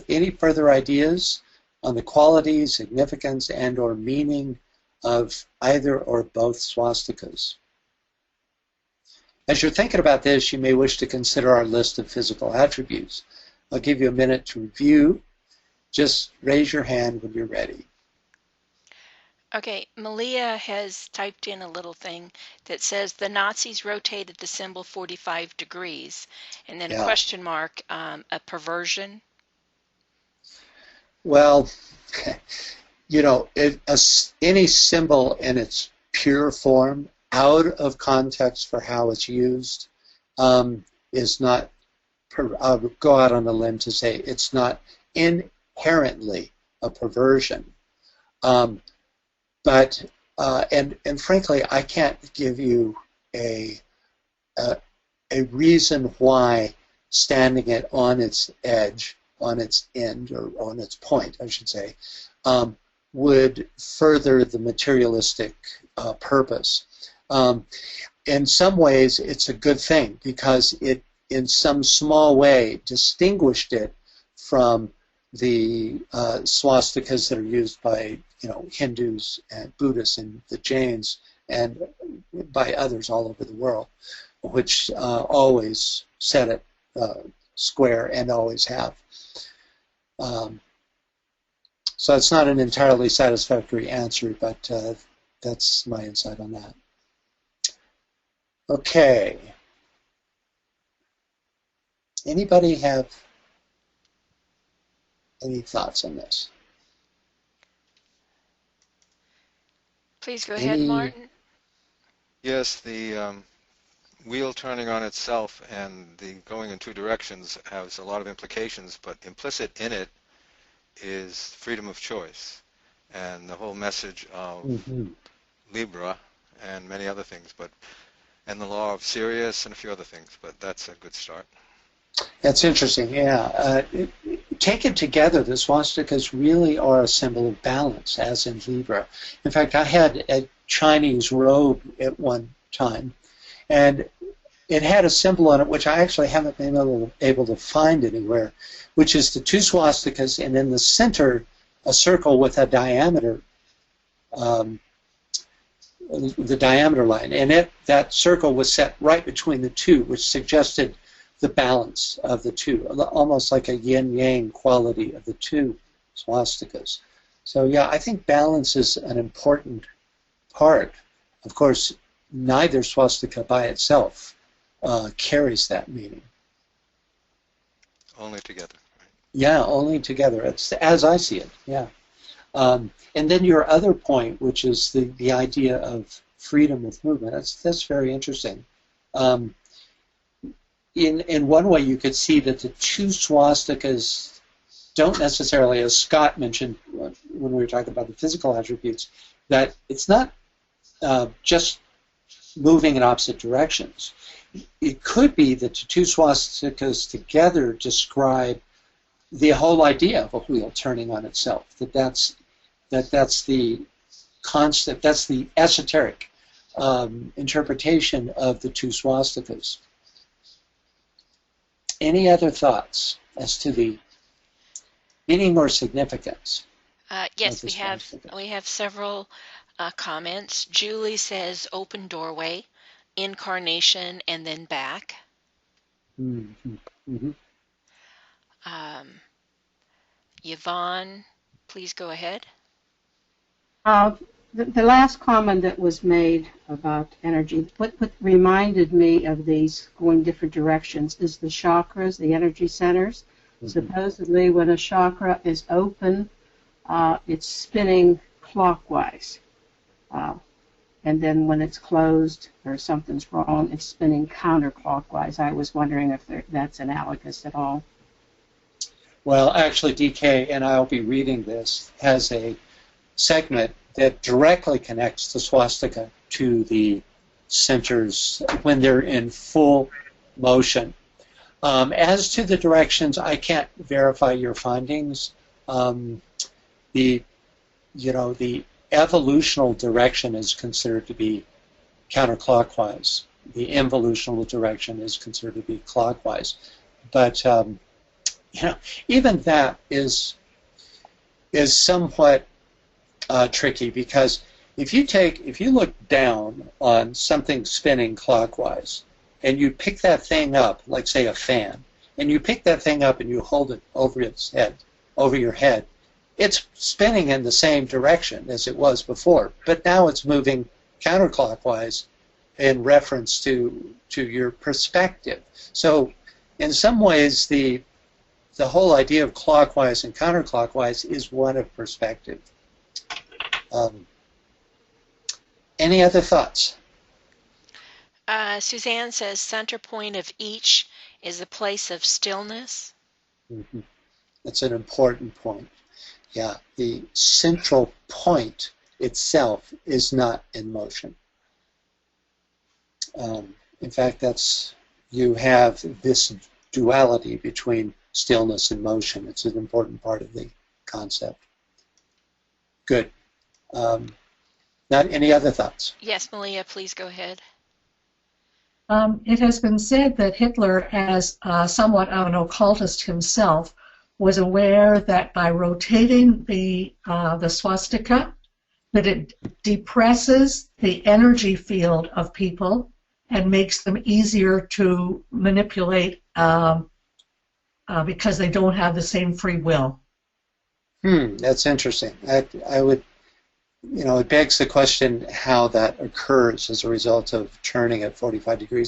[SPEAKER 1] Any further ideas on the quality, significance, and/or meaning of either or both swastikas? As you're thinking about this, you may wish to consider our list of physical attributes. I'll give you a minute to review. Just raise your hand when you're ready.
[SPEAKER 2] Okay, Malia has typed in a little thing that says the Nazis rotated the symbol 45 degrees, and then a question mark, a perversion.
[SPEAKER 1] Well, any symbol in its pure form, out of context for how it's used, is not, I would go out on a limb to say it's not inherently a perversion. But frankly, I can't give you a reason why standing it on its edge, on its end, or on its point, I should say, would further the materialistic purpose. In some ways, it's a good thing because it, in some small way, distinguished it from the swastikas that are used by Hindus and Buddhists and the Jains and by others all over the world, which always set it square and always have. So it's not an entirely satisfactory answer, but that's my insight on that. Okay. Anybody have any thoughts on this?
[SPEAKER 2] Please go ahead, Martin.
[SPEAKER 9] Yes, the wheel turning on itself and the going in 2 directions has a lot of implications, but implicit in it is freedom of choice and the whole message of Libra and many other things, and the law of Sirius and a few other things, but that's a good start.
[SPEAKER 1] That's interesting, yeah. Taken together, the swastikas really are a symbol of balance, as in Libra. In fact, I had a Chinese robe at one time, and it had a symbol on it which I actually haven't been able to find anywhere, which is the 2 swastikas, and in the center, a circle with a diameter, the diameter line. And that circle was set right between the 2, which suggested the balance of the 2, almost like a yin-yang quality of the 2 swastikas. So yeah, I think balance is an important part. Of course, neither swastika by itself carries that meaning.
[SPEAKER 9] Only together. Right?
[SPEAKER 1] Yeah, only together. It's as I see it, yeah. And then your other point, which is the idea of freedom of movement, that's very interesting. In one way, you could see that the 2 swastikas don't necessarily, as Scott mentioned when we were talking about the physical attributes, that it's not just moving in opposite directions. It could be that the 2 swastikas together describe the whole idea of a wheel turning on itself. That's the concept. That's the esoteric interpretation of the 2 swastikas. Any other thoughts as to the meaning or significance?
[SPEAKER 2] Yes, we have several comments. Julie says open doorway, incarnation, and then back.
[SPEAKER 1] Mm-hmm. Mm-hmm.
[SPEAKER 2] Yvonne, please go ahead.
[SPEAKER 14] The last comment that was made about energy, what reminded me of these going different directions is the chakras, the energy centers. Mm-hmm. Supposedly when a chakra is open, it's spinning clockwise. And then when it's closed or something's wrong, it's spinning counterclockwise. I was wondering if that's analogous at all.
[SPEAKER 1] Well, actually, DK, and I'll be reading this, has a segment that directly connects the swastika to the centers when they're in full motion. As to the directions, I can't verify your findings. The evolutional direction is considered to be counterclockwise. The involutional direction is considered to be clockwise. But even that is somewhat tricky, because if you look down on something spinning clockwise and you pick that thing up, like say a fan, and you pick that thing up and you hold it over your head, it's spinning in the same direction as it was before, but now it's moving counterclockwise in reference to your perspective. So in some ways the whole idea of clockwise and counterclockwise is one of perspective. Any other thoughts?
[SPEAKER 2] Suzanne says center point of each is a place of stillness.
[SPEAKER 1] Mm-hmm. That's an important point. Yeah, the central point itself is not in motion. In fact, you have this duality between stillness and motion. It's an important part of the concept. Good. Not any other thoughts?
[SPEAKER 2] Yes, Malia, please go ahead.
[SPEAKER 3] It has been said that Hitler, as somewhat of an occultist himself, was aware that by rotating the swastika, that it depresses the energy field of people and makes them easier to manipulate because they don't have the same free will.
[SPEAKER 1] That's interesting. I would, it begs the question how that occurs as a result of turning at 45 degree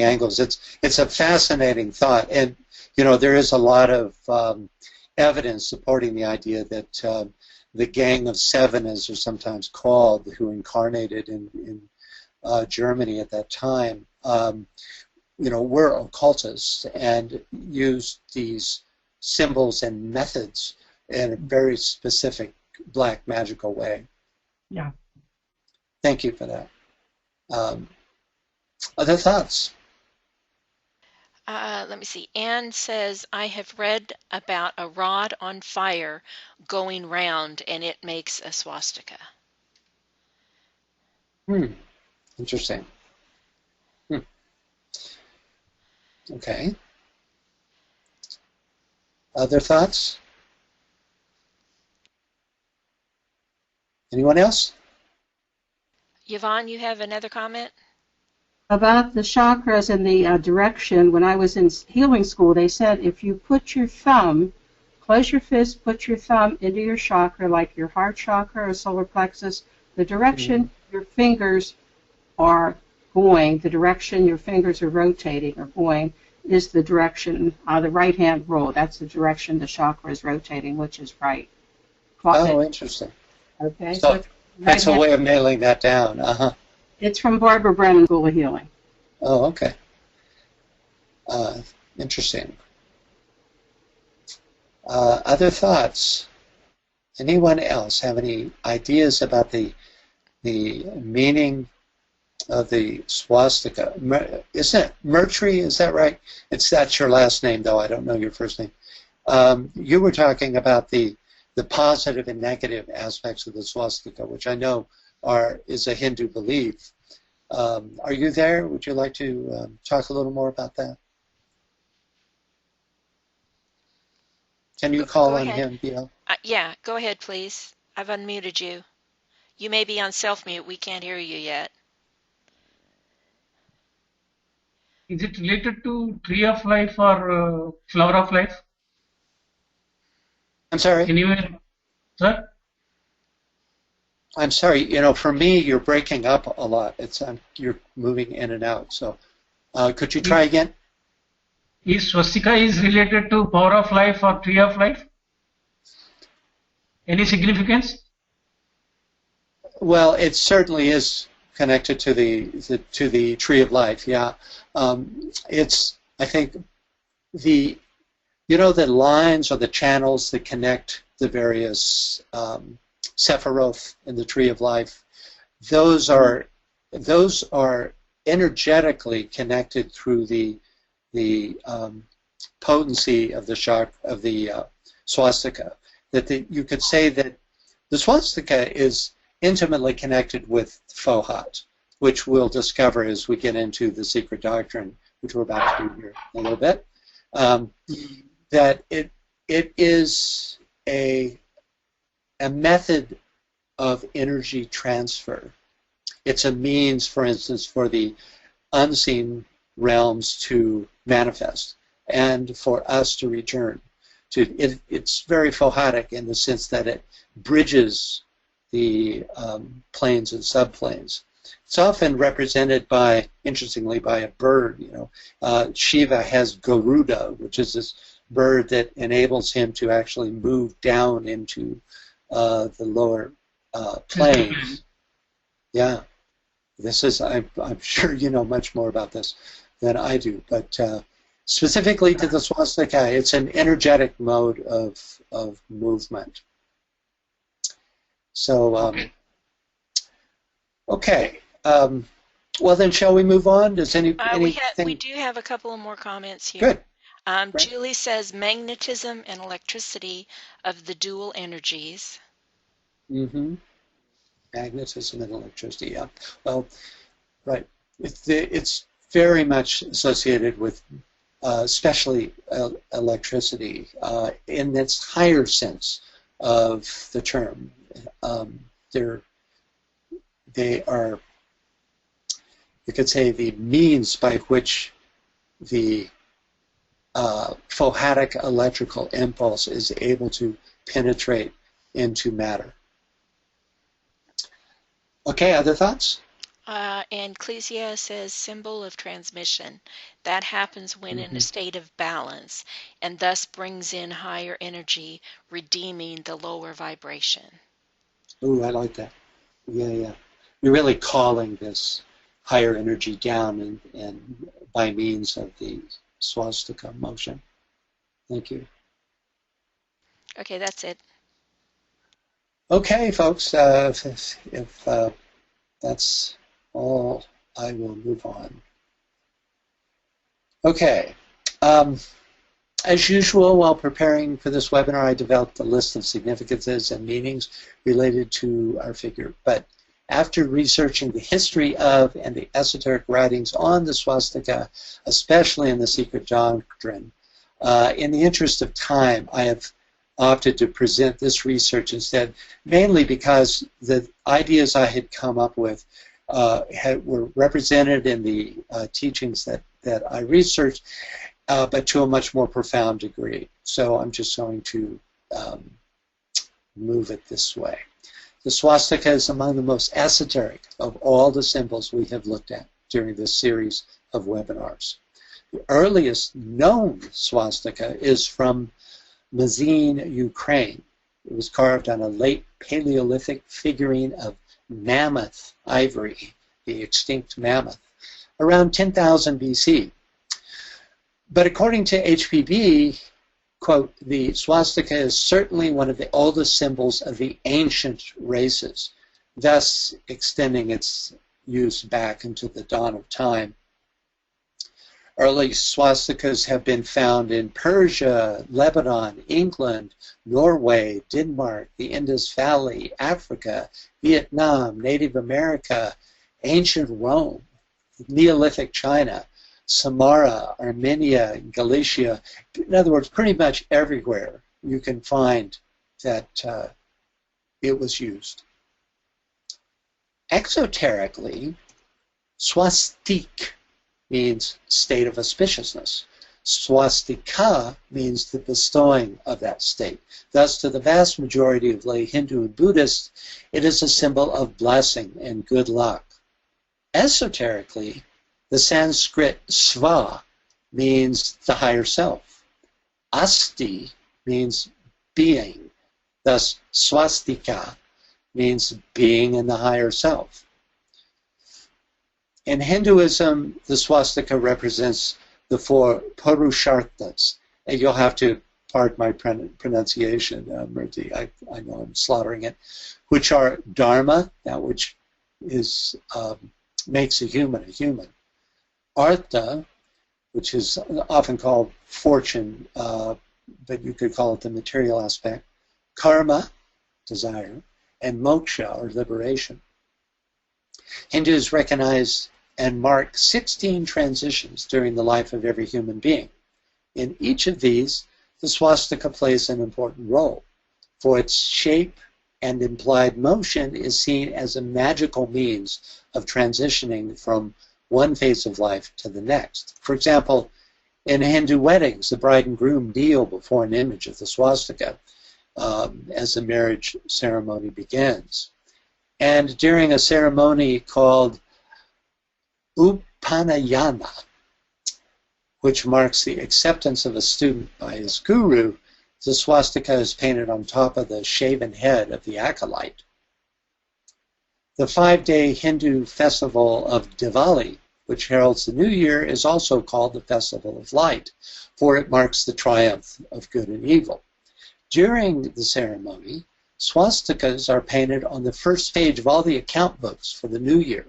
[SPEAKER 1] angles. It's a fascinating thought, and there is a lot of evidence supporting the idea that the Gang of Seven, as they're sometimes called, who incarnated in Germany at that time, were occultists and used these symbols and methods in a very specific black magical way.
[SPEAKER 3] Yeah.
[SPEAKER 1] Thank you for that. Other thoughts?
[SPEAKER 2] Let me see. Anne says, I have read about a rod on fire going round and it makes a swastika.
[SPEAKER 1] Interesting. Okay. Other thoughts? Anyone else?
[SPEAKER 2] Yvonne, you have another comment?
[SPEAKER 14] About the chakras and the direction, when I was in healing school, they said if you put your thumb, close your fist, put your thumb into your chakra, like your heart chakra or solar plexus, the direction your fingers are going, the direction your fingers are rotating or going, is the direction, the right-hand roll. That's the direction the chakra is rotating, which is right.
[SPEAKER 1] Oh, interesting.
[SPEAKER 14] Okay.
[SPEAKER 1] So that's a way of nailing that down. Uh-huh.
[SPEAKER 14] It's from Barbara Brennan School of Healing.
[SPEAKER 1] Oh, okay. Interesting. Other thoughts? Anyone else have any ideas about the meaning of the swastika? Isn't it Mercury? Is that right? That's your last name, though. I don't know your first name. You were talking about the positive and negative aspects of the swastika, which I know is a Hindu belief. Are you there? Would you like to talk a little more about that? Can you call on him, Bill?
[SPEAKER 2] Yeah, go ahead, please. I've unmuted you. You may be on self-mute. We can't hear you yet.
[SPEAKER 10] Is it related to tree of life or flower of life?
[SPEAKER 1] I'm sorry?
[SPEAKER 10] Can you, sir?
[SPEAKER 1] I'm sorry. You know, for me, you're breaking up a lot. You're moving in and out. So, could you try again?
[SPEAKER 10] Is swastika is related to power of life or tree of life? Any significance?
[SPEAKER 1] Well, it certainly is connected to the tree of life. Yeah, I think the lines or the channels that connect the various Sephiroth in the tree of life. Those are energetically connected through the potency of the swastika. You could say that the swastika is intimately connected with Fohat, which we'll discover as we get into the secret doctrine, which we're about to do here in a little bit. That it is a method of energy transfer. It's a means, for instance, for the unseen realms to manifest and for us to return to it. It's very Fohatic in the sense that it bridges the planes and subplanes. It's often represented by, interestingly, by a bird. Shiva has Garuda, which is this bird that enables him to actually move down into the lower planes. Yeah, this is. I'm sure you know much more about this than I do, but specifically to the swastika, it's an energetic mode of movement. So, okay. Well, then, shall we move on? Does anything?
[SPEAKER 2] We do have a couple of more comments here.
[SPEAKER 1] Good.
[SPEAKER 2] Julie says magnetism and electricity of the dual energies.
[SPEAKER 1] Mm-hmm. Magnetism and electricity, yeah. Well, right. It's very much associated with especially electricity in its higher sense of the term. They are, you could say, the means by which the Fohatic electrical impulse is able to penetrate into matter. Okay, other thoughts?
[SPEAKER 2] And Clesia says symbol of transmission. That happens when in a state of balance and thus brings in higher energy, redeeming the lower vibration.
[SPEAKER 1] Ooh, I like that. Yeah. You're really calling this higher energy down and by means of the swastika motion. Thank you.
[SPEAKER 2] Okay, that's it.
[SPEAKER 1] Okay, folks, if that's all, I will move on. Okay. As usual, while preparing for this webinar, I developed a list of significances and meanings related to our figure. But after researching the history of and the esoteric writings on the swastika, especially in the secret doctrine, in the interest of time, I have opted to present this research instead, mainly because the ideas I had come up with were represented in the teachings that I researched, but to a much more profound degree. So I'm just going to move it this way. The swastika is among the most esoteric of all the symbols we have looked at during this series of webinars. The earliest known swastika is from Mazin, Ukraine. It was carved on a late Paleolithic figurine of mammoth ivory, the extinct mammoth, around 10,000 BC. But according to HPB, quote, the swastika is certainly one of the oldest symbols of the ancient races, thus extending its use back into the dawn of time. Early swastikas have been found in Persia, Lebanon, England, Norway, Denmark, the Indus Valley, Africa, Vietnam, Native America, ancient Rome, Neolithic China, Samara, Armenia, Galicia, in other words, pretty much everywhere you can find that it was used. Exoterically, swastik means state of auspiciousness. Swastika means the bestowing of that state. Thus, to the vast majority of lay Hindu and Buddhists, it is a symbol of blessing and good luck. Esoterically, the Sanskrit sva means the higher self. Asti means being. Thus, swastika means being in the higher self. In Hinduism, the swastika represents the four purusharthas. And you'll have to pardon my pronunciation, Murti, I know I'm slaughtering it, which are dharma, that which is makes a human. Artha, which is often called fortune, but you could call it the material aspect. Karma, desire, and moksha, or liberation. Hindus recognize and mark 16 transitions during the life of every human being. In each of these, the swastika plays an important role, for its shape and implied motion is seen as a magical means of transitioning from one phase of life to the next. For example, in Hindu weddings, the bride and groom kneel before an image of the swastika as the marriage ceremony begins. And during a ceremony called Upanayana, which marks the acceptance of a student by his guru, the swastika is painted on top of the shaven head of the acolyte. The 5-day Hindu festival of Diwali, which heralds the new year, is also called the Festival of Light, for it marks the triumph of good and evil. During the ceremony, swastikas are painted on the first page of all the account books for the new year,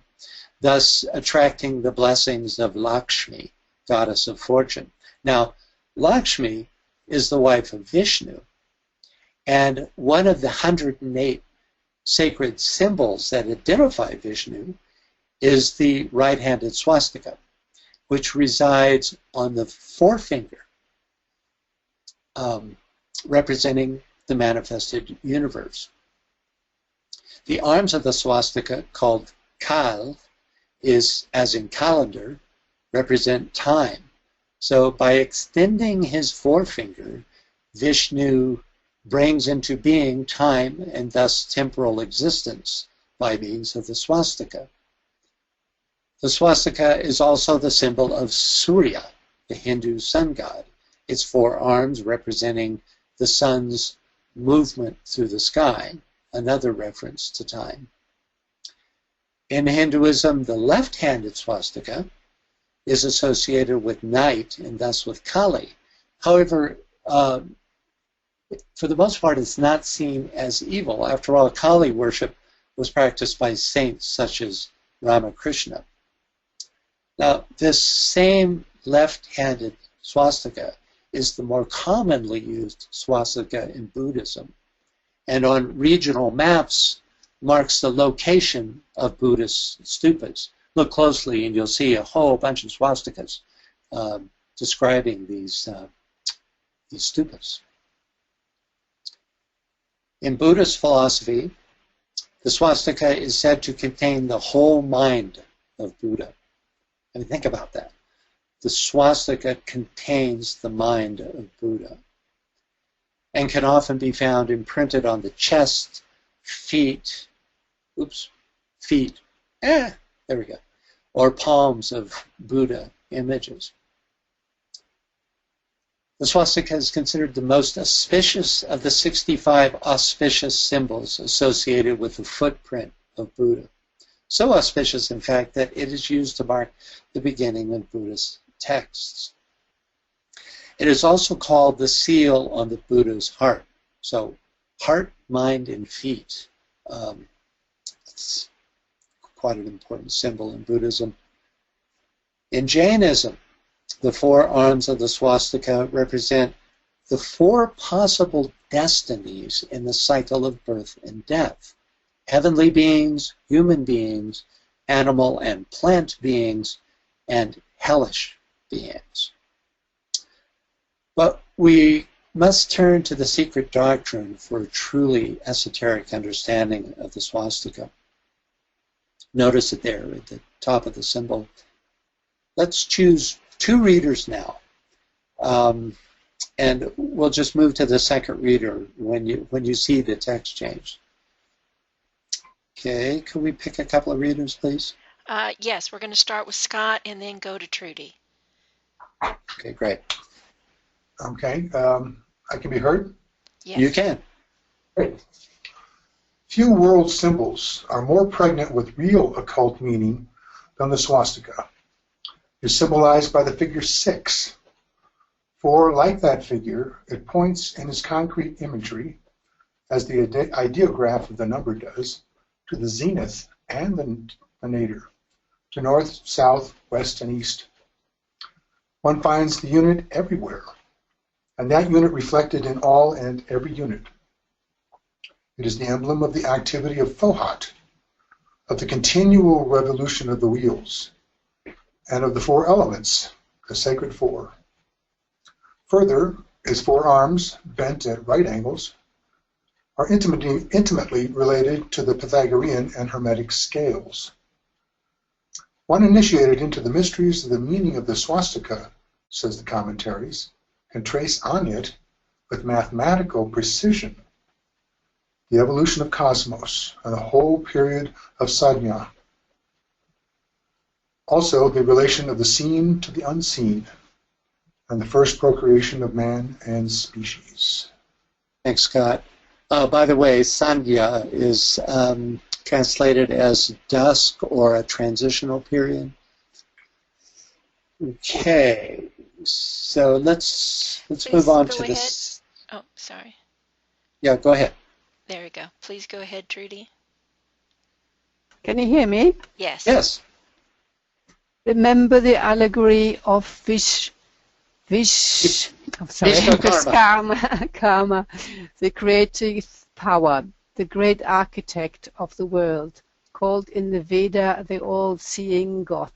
[SPEAKER 1] thus attracting the blessings of Lakshmi, goddess of fortune. Now, Lakshmi is the wife of Vishnu, and one of the 108 sacred symbols that identify Vishnu is the right-handed swastika, which resides on the forefinger, representing the manifested universe. The arms of the swastika, called kal, is, as in calendar, represent time. So by extending his forefinger, Vishnu brings into being time and thus temporal existence by means of the swastika. The swastika is also the symbol of Surya, the Hindu sun god, its 4 arms representing the sun's movement through the sky, another reference to time. In Hinduism, the left-handed swastika is associated with night and thus with Kali. However, for the most part, it's not seen as evil. After all, Kali worship was practiced by saints such as Ramakrishna. Now, this same left-handed swastika is the more commonly used swastika in Buddhism, and on regional maps marks the location of Buddhist stupas. Look closely and you'll see a whole bunch of swastikas describing these stupas. In Buddhist philosophy, the swastika is said to contain the whole mind of Buddha. I mean, think about that. The swastika contains the mind of Buddha and can often be found imprinted on the chest, feet, there we go, or palms of Buddha images. The swastika is considered the most auspicious of the 65 auspicious symbols associated with the footprint of Buddha. So auspicious, in fact, that it is used to mark the beginning of Buddhist texts. It is also called the seal on the Buddha's heart. So heart, mind, and feet. It's quite an important symbol in Buddhism. In Jainism, the 4 arms of the swastika represent the 4 possible destinies in the cycle of birth and death. Heavenly beings, human beings, animal and plant beings, and hellish beings. But we must turn to the secret doctrine for a truly esoteric understanding of the swastika. Notice it there at the top of the symbol. Let's choose 2 readers now. And we'll just move to the second reader when you see the text change. Okay, could we pick a couple of readers, please?
[SPEAKER 2] Yes, we're going to start with Scott and then go to Trudy.
[SPEAKER 1] Okay, great.
[SPEAKER 12] Okay, I can be heard?
[SPEAKER 2] Yes.
[SPEAKER 1] You can.
[SPEAKER 12] Great. Few world symbols are more pregnant with real occult meaning than the swastika. It is symbolized by the figure 6. For, like that figure, it points in its concrete imagery, as the ideograph of the number does, to the zenith and the nadir, to north, south, west, and east. One finds the unit everywhere, and that unit reflected in all and every unit. It is the emblem of the activity of Fohat, of the continual revolution of the wheels, and of the 4 elements, the sacred 4. Further, its 4 arms, bent at right angles, are intimately related to the Pythagorean and Hermetic scales. One initiated into the mysteries of the meaning of the swastika, says the commentaries, can trace on it, with mathematical precision, the evolution of cosmos and the whole period of Sajna. Also, the relation of the seen to the unseen, and the first procreation of man and species.
[SPEAKER 1] Thanks, Scott. By the way, Sandhya is translated as dusk or a transitional period. Okay, so let's move on to this.
[SPEAKER 2] Oh, sorry.
[SPEAKER 1] Yeah, go ahead.
[SPEAKER 2] There we go. Please go ahead, Trudy.
[SPEAKER 15] Can you hear me?
[SPEAKER 2] Yes.
[SPEAKER 1] Yes.
[SPEAKER 15] Remember the allegory of karma, the creative power, the great architect of the world, called in the Veda the all-seeing God,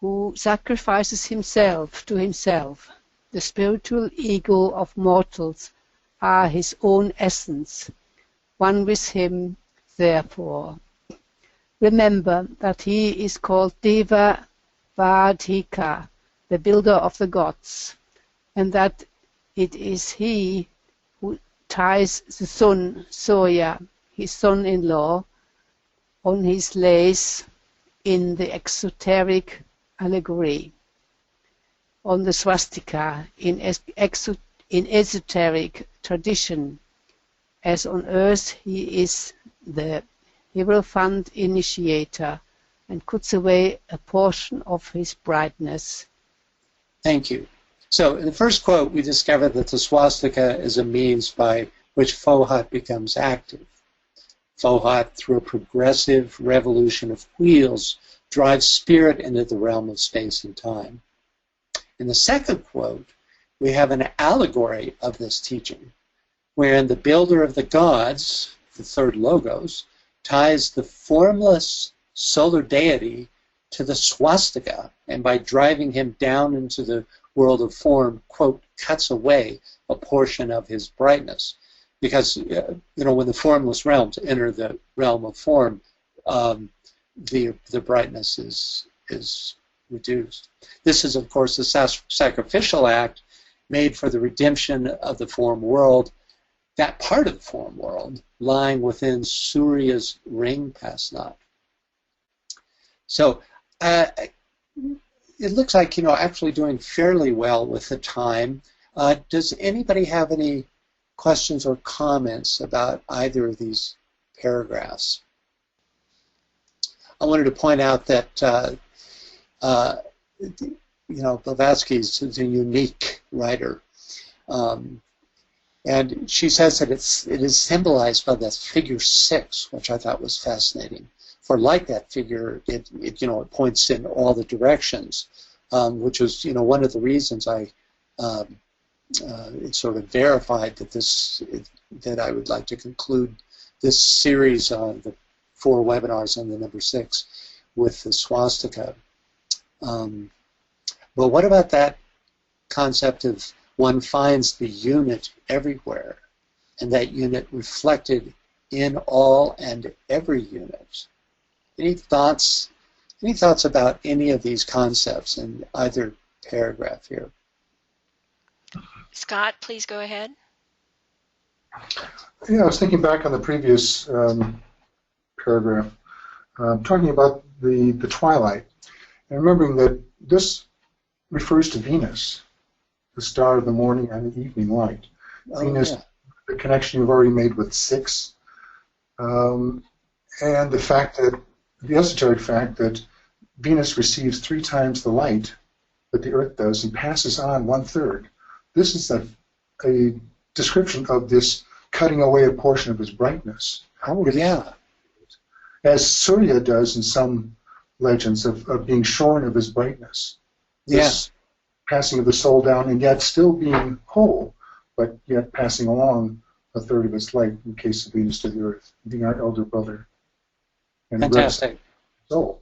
[SPEAKER 15] who sacrifices himself to himself. The spiritual ego of mortals are his own essence, one with him, therefore. Remember that he is called Deva Vadhika, the builder of the gods, and that it is he who ties the sun, Surya, his son-in-law, on his lace in the exoteric allegory, on the swastika in esoteric tradition. As on earth he is the Hierophant initiator and cuts away a portion of his brightness.
[SPEAKER 1] Thank you. So in the first quote, we discovered that the swastika is a means by which Fohat becomes active. Fohat, through a progressive revolution of wheels, drives spirit into the realm of space and time. In the second quote, we have an allegory of this teaching, wherein the builder of the gods, the third logos, ties the formless solar deity to the swastika, and by driving him down into the world of form, quote, cuts away a portion of his brightness. Because, when the formless realms enter the realm of form, the brightness is reduced. This is, of course, a sacrificial act made for the redemption of the form world, that part of the form world lying within Surya's ring pasnat. So it looks like, actually doing fairly well with the time. Does anybody have any questions or comments about either of these paragraphs? I wanted to point out that, Blavatsky is a unique writer. And she says that it is symbolized by the figure 6, which I thought was fascinating. For like that figure, it points in all the directions, which was one of the reasons it sort of verified that I would like to conclude this series on the 4 webinars on the number 6 with the swastika. But what about that concept of one finds the unit everywhere, and that unit reflected in all and every unit. Any thoughts about any of these concepts in either paragraph here?
[SPEAKER 2] Scott, please go ahead.
[SPEAKER 12] Yeah, I was thinking back on the previous paragraph, talking about the twilight, and remembering that this refers to Venus, the star of the morning and the evening light.
[SPEAKER 1] Oh,
[SPEAKER 12] Venus,
[SPEAKER 1] yeah.
[SPEAKER 12] the connection you've already made with 6, and the fact that, the esoteric fact that Venus receives 3 times the light that the Earth does and passes on 1/3. This is a description of this cutting away a portion of his brightness.
[SPEAKER 1] Oh, yeah.
[SPEAKER 12] As Surya does in some legends of being shorn of his brightness. This passing of the soul down and yet still being whole, but yet passing along 1/3 of its light in case of Venus to the Earth, being our elder brother. And
[SPEAKER 1] Fantastic.
[SPEAKER 12] Soul.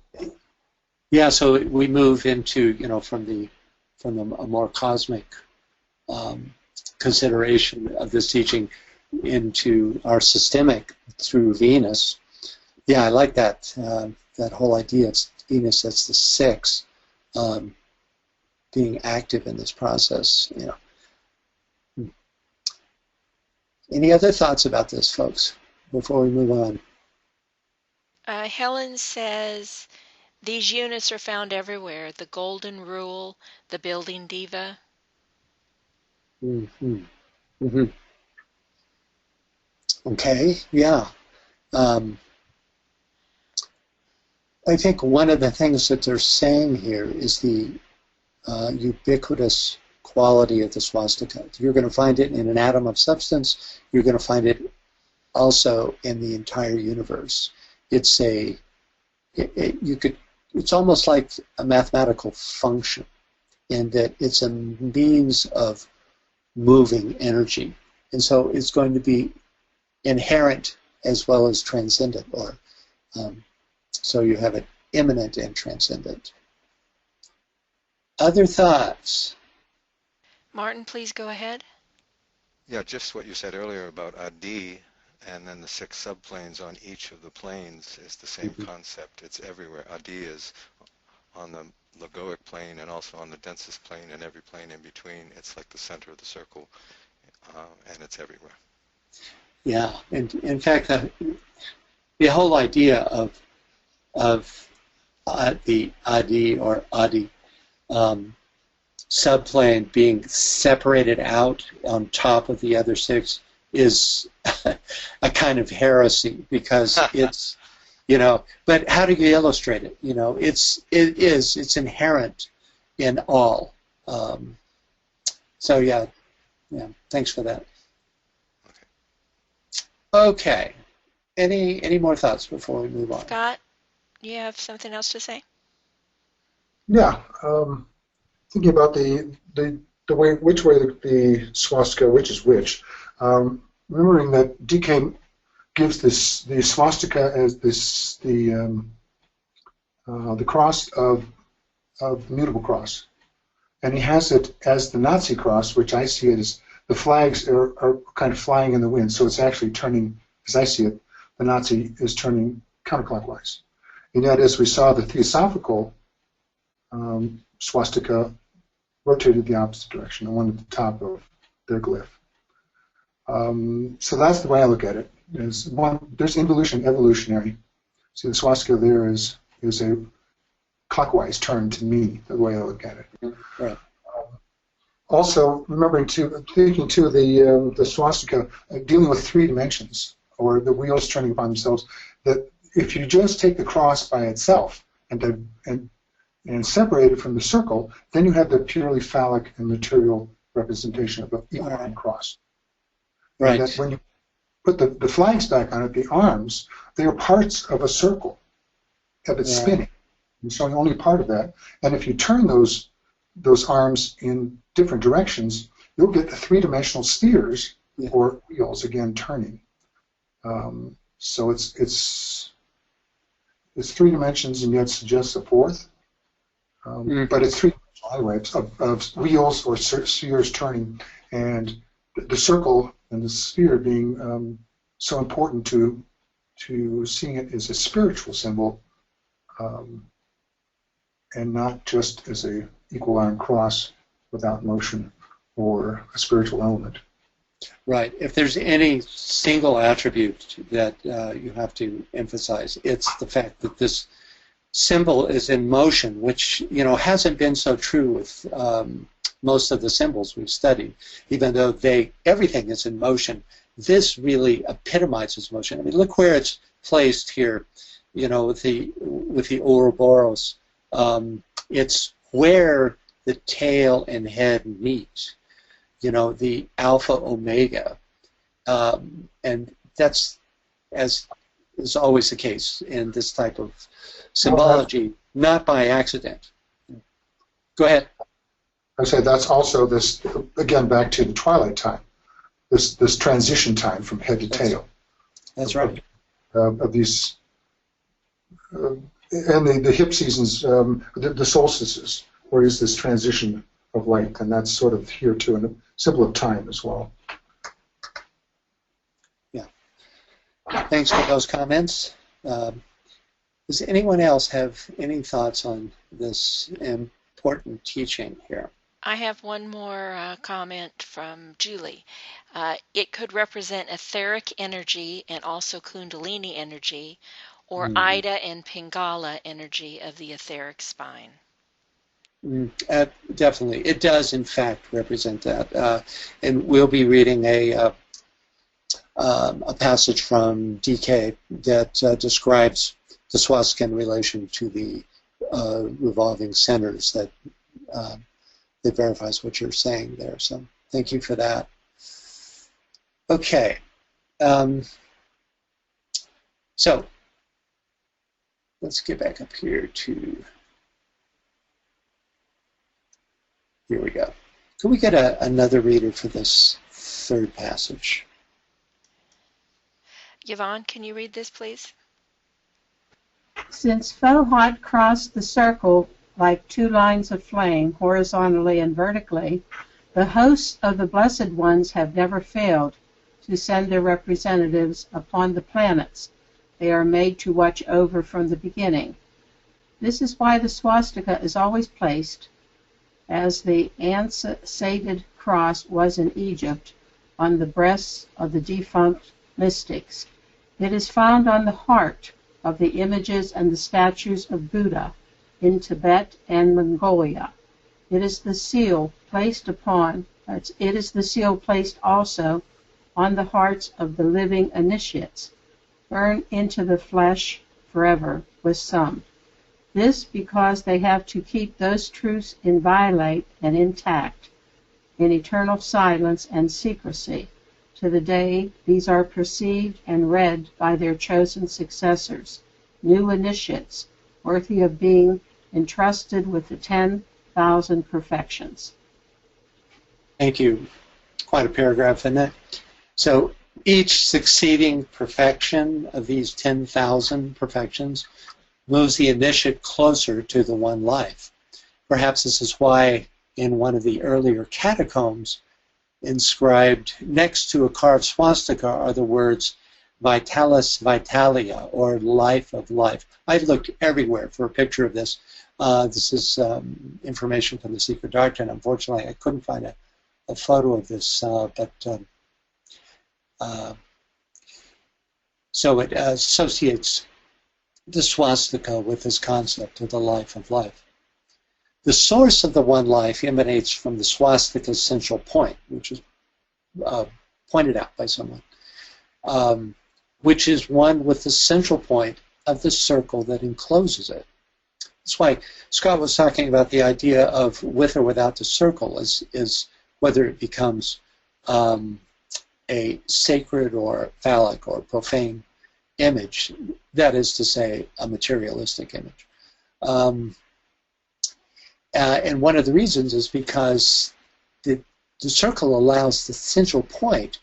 [SPEAKER 1] Yeah, so we move into, from a more cosmic consideration of this teaching into our systemic through Venus. Yeah, I like that that whole idea. It's Venus, that's the 6, being active in this process. Any other thoughts about this, folks, before we move on?
[SPEAKER 2] Helen says, these units are found everywhere. The golden rule, the building diva.
[SPEAKER 1] Mm-hmm. Mm-hmm. Okay, yeah. I think one of the things that they're saying here is the ubiquitous quality of the swastika. You're going to find it in an atom of substance. You're going to find it also in the entire universe. It's it's almost like a mathematical function in that it's a means of moving energy. And so it's going to be inherent as well as transcendent, or so you have it immanent and transcendent. Other thoughts?
[SPEAKER 2] Martin, please go ahead.
[SPEAKER 9] Yeah, just what you said earlier about Adi, and then the 6 subplanes on each of the planes is the same concept. It's everywhere. Adi is on the logoic plane and also on the densest plane and every plane in between. It's like the center of the circle, and it's everywhere.
[SPEAKER 1] Yeah, and in fact, the whole idea of the Adi or Adi subplane being separated out on top of the other 6 is a kind of heresy, because it's, but how do you illustrate it? It's inherent in all. So yeah, thanks for that. Okay. Any more thoughts before we move on?
[SPEAKER 2] Scott, you have something else to say?
[SPEAKER 12] Yeah, thinking about the way, which way the swastika, which is which. Remembering that DK gives the swastika as the cross of mutable cross, and he has it as the Nazi cross, which I see it as the flags are kind of flying in the wind. So it's actually turning, as I see it, the Nazi is turning counterclockwise. And yet, as we saw, the theosophical swastika rotated the opposite direction, the one at the top of their glyph. So that's the way I look at it. There's involution, evolutionary. See, the swastika there is a clockwise turn to me, the way I look at it.
[SPEAKER 1] Right.
[SPEAKER 12] Also, thinking too, the swastika dealing with 3 dimensions, or the wheels turning upon themselves. That if you just take the cross by itself and separate it from the circle, then you have the purely phallic and material representation of the equine cross.
[SPEAKER 1] Right.
[SPEAKER 12] And that when you put the flags back on it, the arms, they are parts of a circle, of it spinning. You're showing only part of that. And if you turn those arms in different directions, you'll get the 3-dimensional spheres or wheels again turning. So it's 3 dimensions and yet suggests a 4th. But it's three-dimensional anyway, of wheels or spheres turning, and the circle and the sphere being so important to seeing it as a spiritual symbol, and not just as a equal iron cross without motion or a spiritual element.
[SPEAKER 1] Right. If there's any single attribute that you have to emphasize, it's the fact that this symbol is in motion, which hasn't been so true with most of the symbols we've studied. Even though everything is in motion, this really epitomizes motion. I mean, look where it's placed here. With the Ouroboros, it's where the tail and head meet. The alpha omega, and that's, as is always the case in this type of symbology, not by accident. Go ahead.
[SPEAKER 12] I say that's also this, again, back to the twilight time, this transition time from head to tail.
[SPEAKER 1] That's right.
[SPEAKER 12] Of these, and the hip seasons, the solstices, where is this transition of light, and that's sort of here too, and a symbol of time as well.
[SPEAKER 1] Yeah. Thanks for those comments. Does anyone else have any thoughts on this important teaching here?
[SPEAKER 2] I have one more comment from Julie. It could represent etheric energy and also Kundalini energy, or Ida and Pingala energy of the etheric spine.
[SPEAKER 1] Definitely. It does, in fact, represent that. And we'll be reading a passage from DK that describes the swastika in relation to the revolving centers that verifies what you're saying there. So thank you for that. Okay. So let's get back up here to... Here we go. Can we get another reader for this third passage?
[SPEAKER 2] Yvonne, can you read this, please?
[SPEAKER 14] Since Fohat crossed the circle like two lines of flame, horizontally and vertically, the hosts of the Blessed Ones have never failed to send their representatives upon the planets they are made to watch over from the beginning. This is why the swastika is always placed, as the ancested cross was in Egypt, on the breasts of the defunct mystics. It is found on the heart of the images and the statues of Buddha in Tibet and Mongolia. It is the seal placed also on the hearts of the living initiates, burned into the flesh forever with some. This because they have to keep those truths inviolate and intact, in eternal silence and secrecy, to the day these are perceived and read by their chosen successors, new initiates, worthy of being entrusted with the 10,000 perfections.
[SPEAKER 1] Thank you. Quite a paragraph in that. So each succeeding perfection of these 10,000 perfections moves the initiate closer to the one life. Perhaps this is why in one of the earlier catacombs, inscribed next to a carved swastika are the words Vitalis Vitalia, or life of life. I looked everywhere for a picture of this. This is information from the Secret Doctrine. Unfortunately, I couldn't find a photo of this, so it associates the swastika with this concept of the life of life. The source of the one life emanates from the swastika's central point, which is pointed out by someone, which is one with the central point of the circle that encloses it. That's why Scott was talking about the idea of with or without the circle is whether it becomes a sacred or phallic or profane image, that is to say, a materialistic image. And one of the reasons is because the circle allows the central point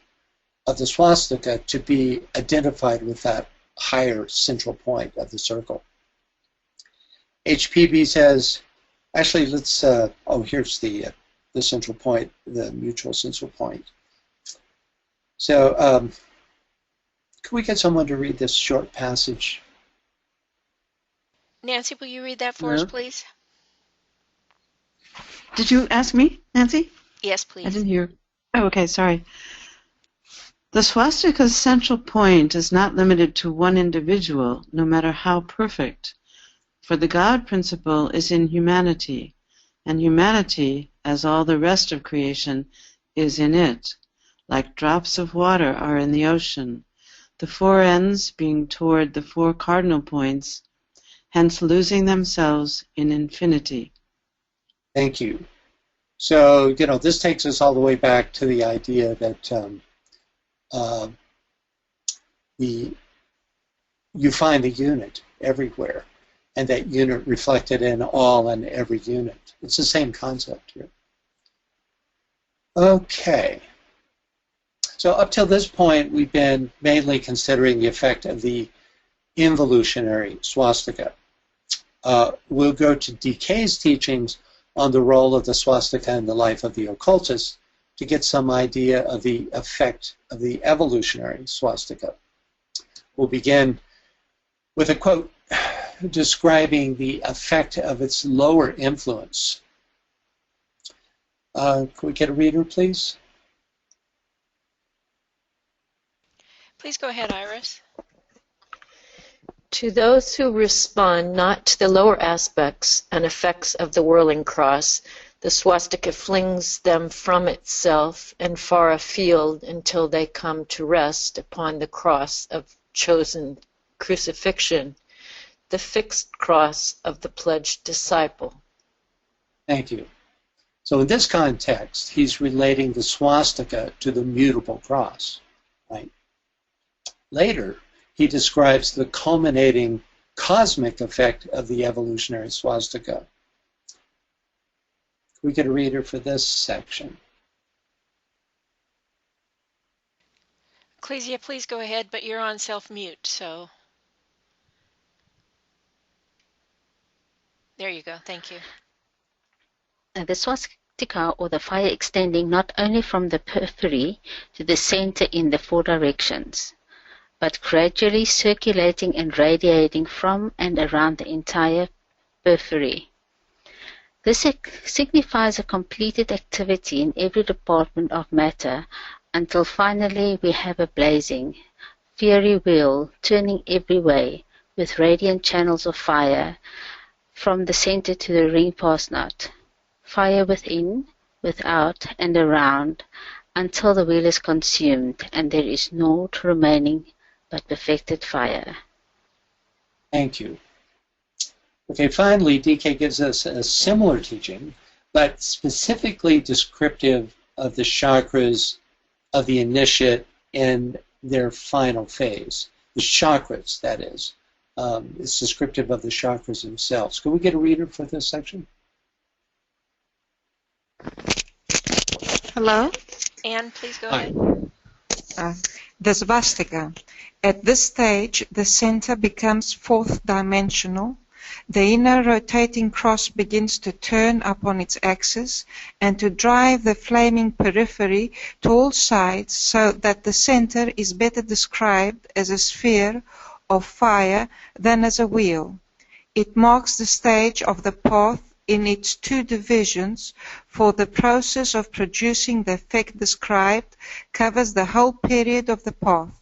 [SPEAKER 1] of the swastika to be identified with that higher central point of the circle. HPB says, Actually, let's, here's the central point, the mutual central point. So, can we get someone to read this short passage?
[SPEAKER 2] Nancy, will you read that for us, please?
[SPEAKER 11] Did you ask me, Nancy?
[SPEAKER 2] Yes, please.
[SPEAKER 11] I didn't hear. Oh, okay, sorry. The swastika's central point is not limited to one individual, no matter how perfect. For the God principle is in humanity, and humanity, as all the rest of creation, is in it, like drops of water are in the ocean, the four ends being toward the four cardinal points, hence losing themselves in infinity.
[SPEAKER 1] Thank you. So, this takes us all the way back to the idea that you find the unit everywhere, and that unit reflected in all and every unit. It's the same concept here. Okay. So up till this point, we've been mainly considering the effect of the involutionary swastika. We'll go to DK's teachings on the role of the swastika in the life of the occultist to get some idea of the effect of the evolutionary swastika. We'll begin with a quote describing the effect of its lower influence. Can we get a reader, please?
[SPEAKER 2] Please go ahead, Iris.
[SPEAKER 13] To those who respond not to the lower aspects and effects of the whirling cross, the swastika flings them from itself and far afield until they come to rest upon the cross of chosen crucifixion, the fixed cross of the pledged disciple.
[SPEAKER 1] Thank you. So in this context, he's relating the swastika to the mutable cross, right? Later, he describes the culminating cosmic effect of the evolutionary swastika. Can we get a reader for this section?
[SPEAKER 2] Ecclesia, please go ahead, but you're on self-mute, so. There you go. Thank you.
[SPEAKER 4] The swastika, or the fire, extending not only from the periphery to the center in the four directions, but gradually circulating and radiating from and around the entire periphery. This signifies a completed activity in every department of matter until finally we have a blazing, fiery wheel turning every way with radiant channels of fire from the center to the ring pass knot, fire within, without, and around until the wheel is consumed and there is naught remaining but perfected fire.
[SPEAKER 1] Thank you. Okay, finally, DK gives us a similar teaching, but specifically descriptive of the chakras of the initiate in their final phase. The chakras, that is. It's descriptive of the chakras themselves. Can we get a reader for this section?
[SPEAKER 5] Hello?
[SPEAKER 2] Anne, please go ahead.
[SPEAKER 5] The swastika. At this stage, the center becomes fourth dimensional. The inner rotating cross begins to turn upon its axis and to drive the flaming periphery to all sides so that the center is better described as a sphere of fire than as a wheel. It marks the stage of the path in its two divisions, for the process of producing the effect described covers the whole period of the path.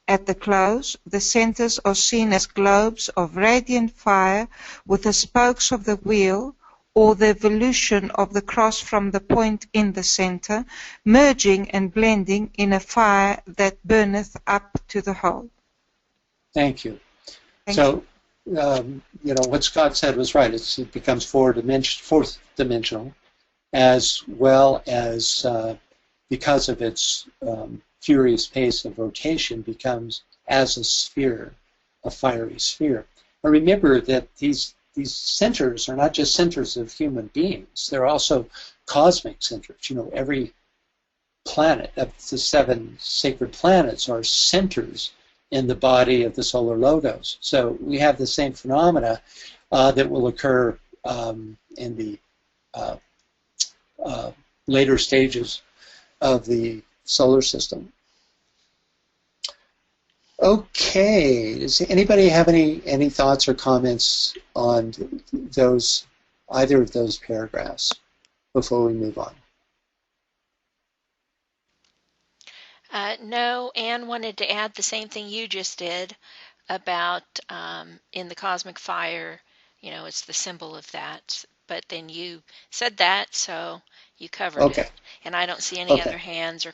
[SPEAKER 5] At the close, the centers are seen as globes of radiant fire with the spokes of the wheel, or the evolution of the cross from the point in the center, merging and blending in a fire that burneth up to the whole.
[SPEAKER 1] Thank you.
[SPEAKER 5] Thank
[SPEAKER 1] you. What Scott said was right. It becomes fourth dimensional, as well as because of its furious pace of rotation, becomes as a sphere, a fiery sphere. And remember that these centers are not just centers of human beings; they're also cosmic centers. Every planet of the 7 sacred planets are centers in the body of the solar logos. So we have the same phenomena that will occur in the later stages of the solar system. Okay, does anybody have any thoughts or comments on those, either of those paragraphs before we move on?
[SPEAKER 2] No, Anne wanted to add the same thing you just did about in the cosmic fire, it's the symbol of that. But then you said that, so you covered it. And I don't see any other hands or.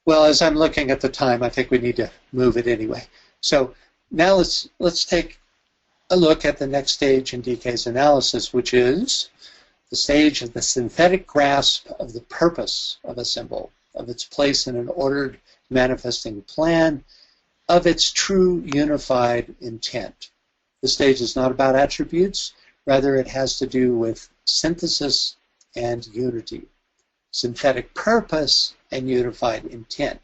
[SPEAKER 1] Well, as I'm looking at the time, I think we need to move it anyway. So now let's take a look at the next stage in DK's analysis, which is the stage of the synthetic grasp of the purpose of a symbol, of its place in an ordered manifesting plan, of its true unified intent. The stage is not about attributes, rather it has to do with synthesis and unity, synthetic purpose and unified intent.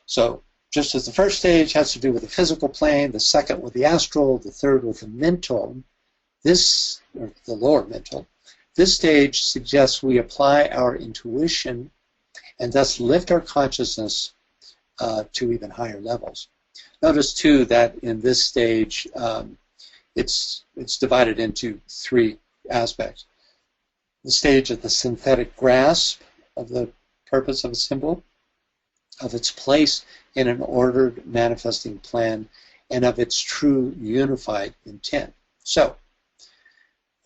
[SPEAKER 1] So just as the first stage has to do with the physical plane, the second with the astral, the third with the mental, or the lower mental, this stage suggests we apply our intuition and thus lift our consciousness to even higher levels. Notice too that in this stage it's divided into three aspects. The stage of the synthetic grasp of the purpose of a symbol, of its place in an ordered manifesting plan, and of its true unified intent. So,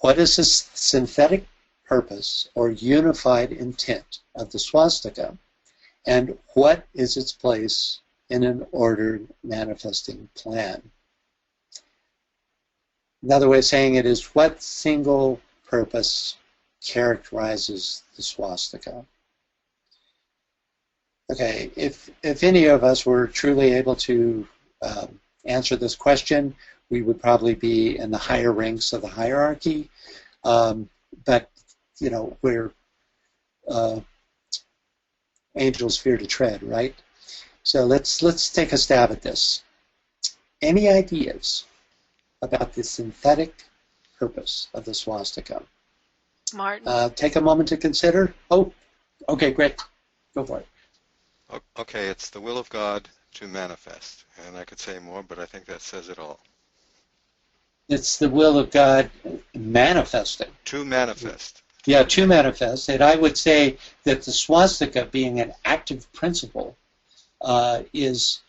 [SPEAKER 1] what is the synthetic purpose or unified intent of the swastika, and what is its place in an ordered manifesting plan? Another way of saying it is, what single purpose characterizes the swastika? Okay, if any of us were truly able to answer this question, we would probably be in the higher ranks of the hierarchy, but we're angels fear to tread, right? So let's take a stab at this. Any ideas about the synthetic purpose of the swastika?
[SPEAKER 2] Martin?
[SPEAKER 1] Take a moment to consider. Oh, okay, great. Go for it.
[SPEAKER 9] Okay, it's the will of God to manifest. And I could say more, but I think that says it all.
[SPEAKER 1] It's the will of God manifesting.
[SPEAKER 9] To manifest.
[SPEAKER 1] Yeah, to manifest. And I would say that the swastika, being an active principle, is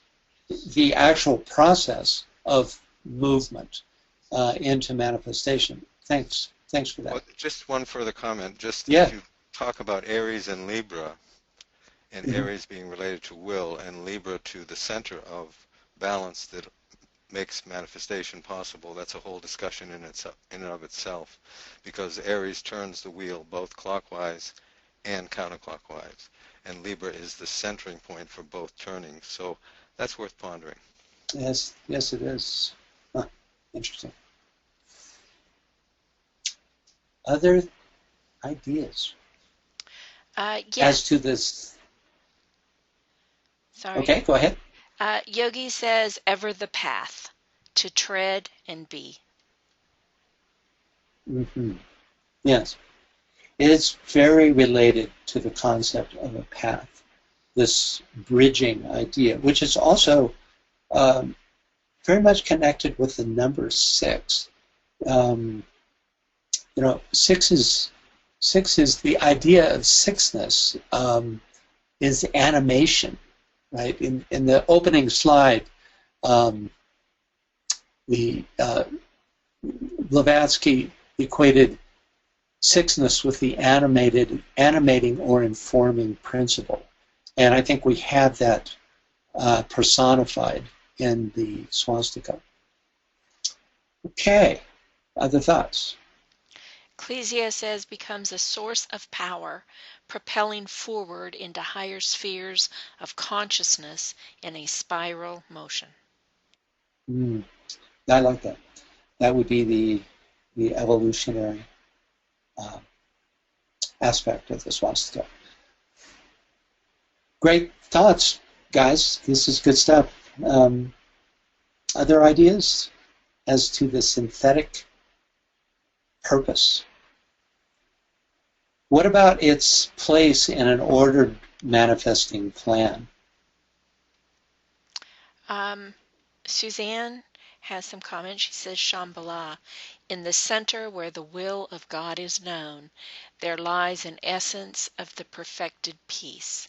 [SPEAKER 1] the actual process of movement into manifestation. Thanks for that.
[SPEAKER 9] Well, just one further comment. If you talk about Aries and Libra, and Aries being related to will, and Libra to the center of balance that makes manifestation possible, that's a whole discussion in and of itself, because Aries turns the wheel both clockwise and counterclockwise, and Libra is the centering point for both turnings. So that's worth pondering.
[SPEAKER 1] Yes, it is. Huh, interesting. Other ideas
[SPEAKER 2] Yes.
[SPEAKER 1] as to this?
[SPEAKER 2] Sorry.
[SPEAKER 1] Okay, go ahead.
[SPEAKER 2] Yogi says, ever the path, to tread and be.
[SPEAKER 1] Yes. It's very related to the concept of a path, this bridging idea, which is also very much connected with the number 6. Six is the idea of sixness, is animation. Right, in the opening slide, Blavatsky equated sixness with the animating or informing principle, and I think we have that personified in the swastika. Okay, other thoughts?
[SPEAKER 2] Ecclesia says becomes a source of power, propelling forward into higher spheres of consciousness in a spiral motion.
[SPEAKER 1] I like that. That would be the evolutionary aspect of the swastika. Great thoughts, guys. This is good stuff. Other ideas as to the synthetic purpose. What about its place in an ordered manifesting plan?
[SPEAKER 2] Suzanne has some comments. She says, Shambhala, in the center where the will of God is known, there lies an essence of the perfected peace,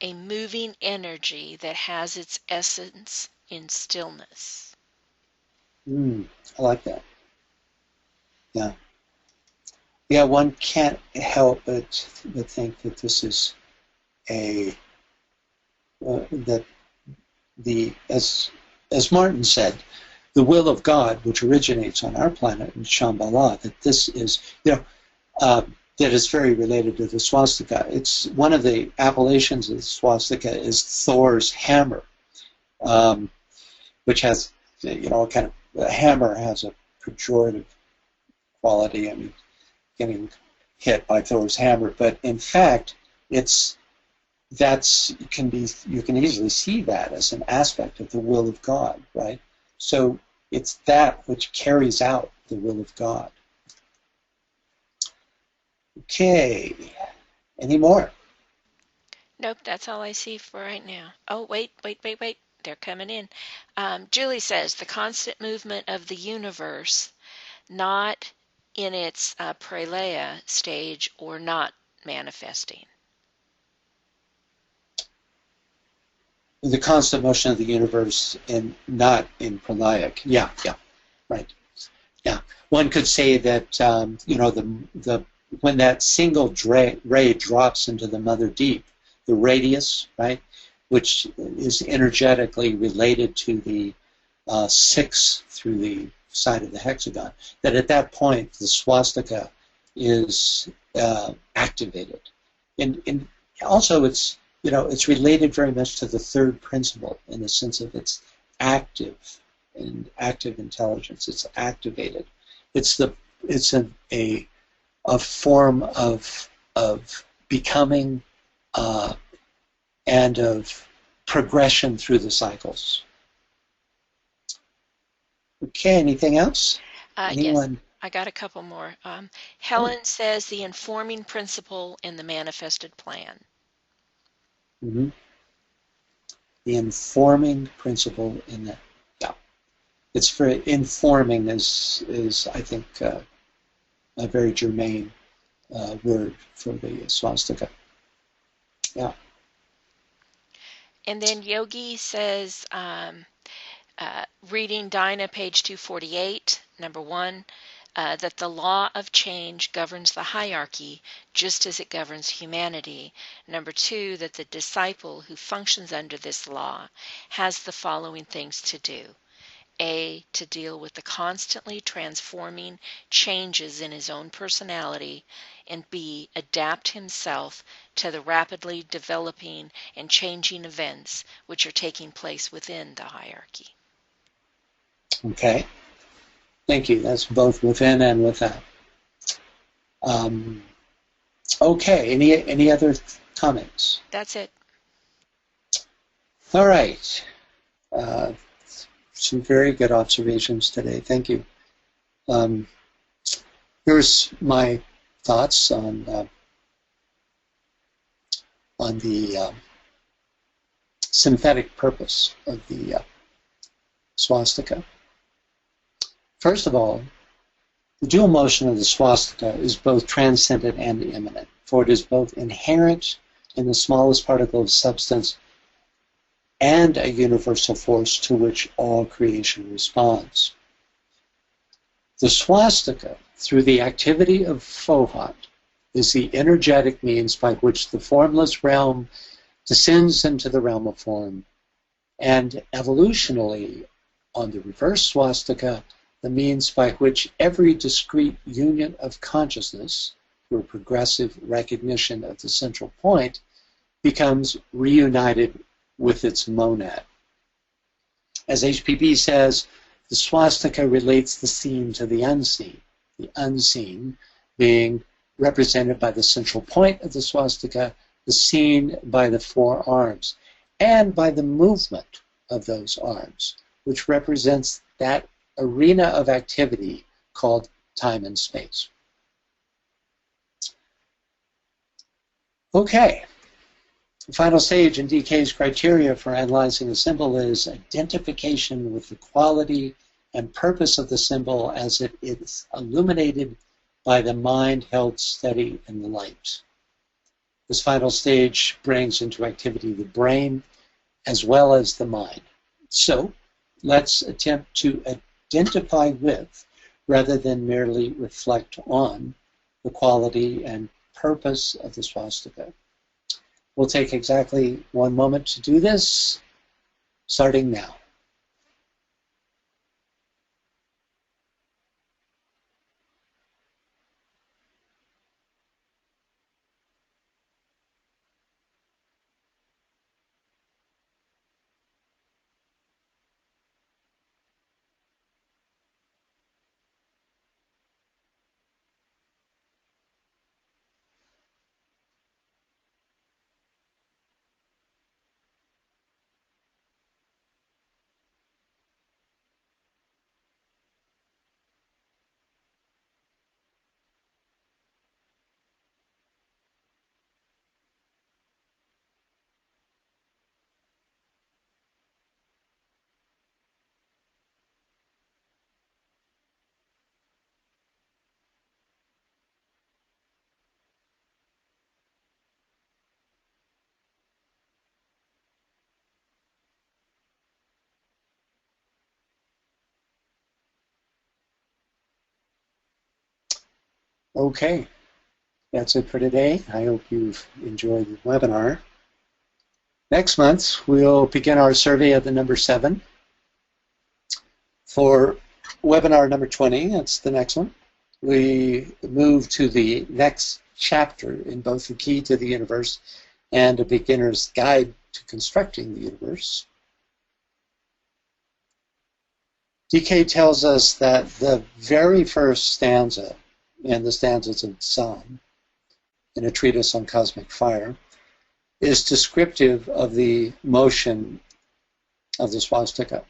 [SPEAKER 2] a moving energy that has its essence in stillness.
[SPEAKER 1] I like that. Yeah. Yeah, one can't help but think that this is as Martin said, the will of God, which originates on our planet in Shambhala, that this is, that is very related to the swastika. It's one of the appellations of the swastika is Thor's hammer, which has, kind of, a hammer has a pejorative quality. I mean, getting hit by Thor's hammer, but in fact, you can easily see that as an aspect of the will of God, right? So it's that which carries out the will of God. Okay, any more?
[SPEAKER 2] Nope, that's all I see for right now. Oh, wait. They're coming in. Julie says, the constant movement of the universe, not in its pralaya stage or not manifesting.
[SPEAKER 1] The constant motion of the universe and not in pralaya. Yeah, right. Yeah, one could say that when that single ray drops into the mother deep, the radius, right, which is energetically related to the 6 through the side of the hexagon, that at that point the swastika is activated. And also it's related very much to the third principle in the sense of it's active intelligence. It's activated. It's a form of becoming and of progression through the cycles. Okay, anything else? Anyone?
[SPEAKER 2] Yes, I got a couple more. Helen says the informing principle in the manifested plan.
[SPEAKER 1] Mm-hmm. The informing principle in that, it's very informing is I think a very germane word for the swastika. Yeah.
[SPEAKER 2] And then Yogi says, reading Dinah, page 248, number 1, that the law of change governs the hierarchy just as it governs humanity. Number 2, that the disciple who functions under this law has the following things to do. A, to deal with the constantly transforming changes in his own personality, and B, adapt himself to the rapidly developing and changing events which are taking place within the hierarchy.
[SPEAKER 1] Okay. Thank you. That's both within and without. Okay. Any other comments?
[SPEAKER 2] That's it.
[SPEAKER 1] All right. Some very good observations today. Thank you. Here's my thoughts on the synthetic purpose of the swastika. First of all, the dual motion of the swastika is both transcendent and immanent, for it is both inherent in the smallest particle of substance and a universal force to which all creation responds. The swastika, through the activity of Fohat, is the energetic means by which the formless realm descends into the realm of form, and evolutionally, on the reverse swastika, the means by which every discrete union of consciousness, through progressive recognition of the central point, becomes reunited with its monad. As HPB says, the swastika relates the seen to the unseen being represented by the central point of the swastika, the seen by the 4 arms, and by the movement of those arms, which represents that arena of activity called time and space. Okay. The final stage in DK's criteria for analyzing a symbol is identification with the quality and purpose of the symbol as it is illuminated by the mind held steady in the light. This final stage brings into activity the brain as well as the mind. So let's attempt to identify with, rather than merely reflect on, the quality and purpose of the swastika. We'll take exactly 1 moment to do this, starting now. Okay, that's it for today. I hope you've enjoyed the webinar. Next month, we'll begin our survey of the number 7. For webinar number 20, that's the next one, we move to the next chapter in both the Key to the Universe and A Beginner's Guide to Constructing the Universe. DK tells us that the very first stanza and the stanzas of Psalm in a treatise on cosmic fire is descriptive of the motion of the swastika.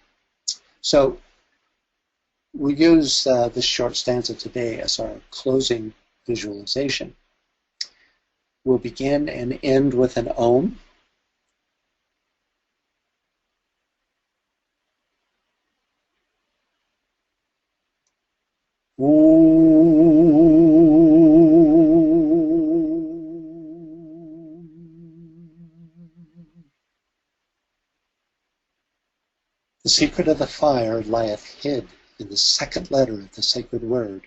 [SPEAKER 1] So we use this short stanza today as our closing visualization. We'll begin and end with an Om. The secret of the fire lieth hid in the second letter of the sacred word.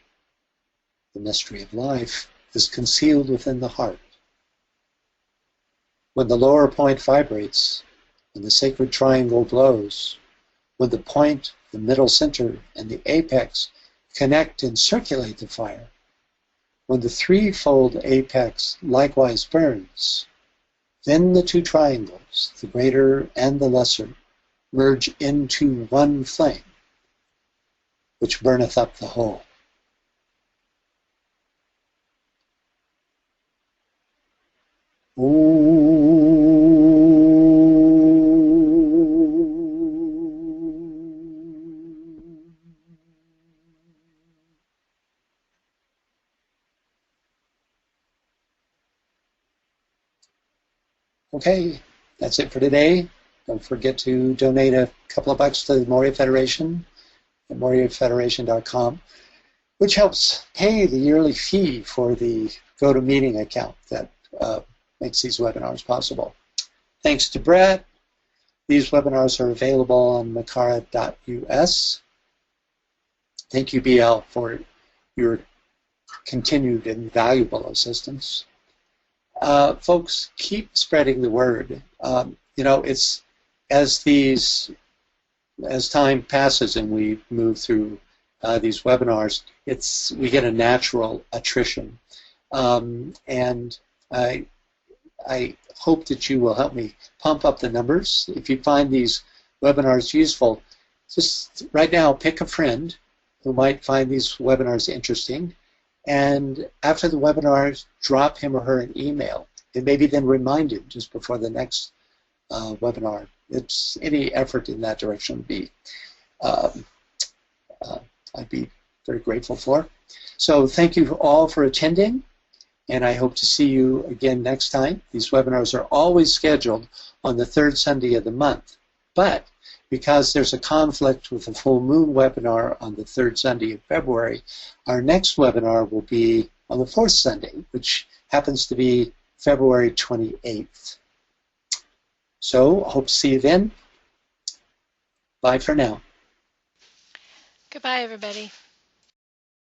[SPEAKER 1] The mystery of life is concealed within the heart. When the lower point vibrates, when the sacred triangle glows, when the point, the middle center, and the apex connect and circulate the fire, when the threefold apex likewise burns, then the two triangles, the greater and the lesser, merge into one flame, which burneth up the whole. Okay, that's it for today. Don't forget to donate a couple of bucks to the Moria Federation at moriafederation.com, which helps pay the yearly fee for the GoToMeeting account that makes these webinars possible. Thanks to Brett. These webinars are available on makara.us. Thank you, BL, for your continued and valuable assistance. Folks, keep spreading the word. You know, it's as time passes and we move through these webinars, we get a natural attrition, and I hope that you will help me pump up the numbers. If you find these webinars useful, just right now pick a friend who might find these webinars interesting, and after the webinar, drop him or her an email, and maybe then remind him just before the next webinar. It's any effort in that direction would be I'd be very grateful for. So thank you all for attending, and I hope to see you again next time. These webinars are always scheduled on the third Sunday of the month, but because there's a conflict with the full moon webinar on the third Sunday of February, our next webinar will be on the fourth Sunday, which happens to be February 28th. So I hope to see you then. Bye for now.
[SPEAKER 2] Goodbye, everybody.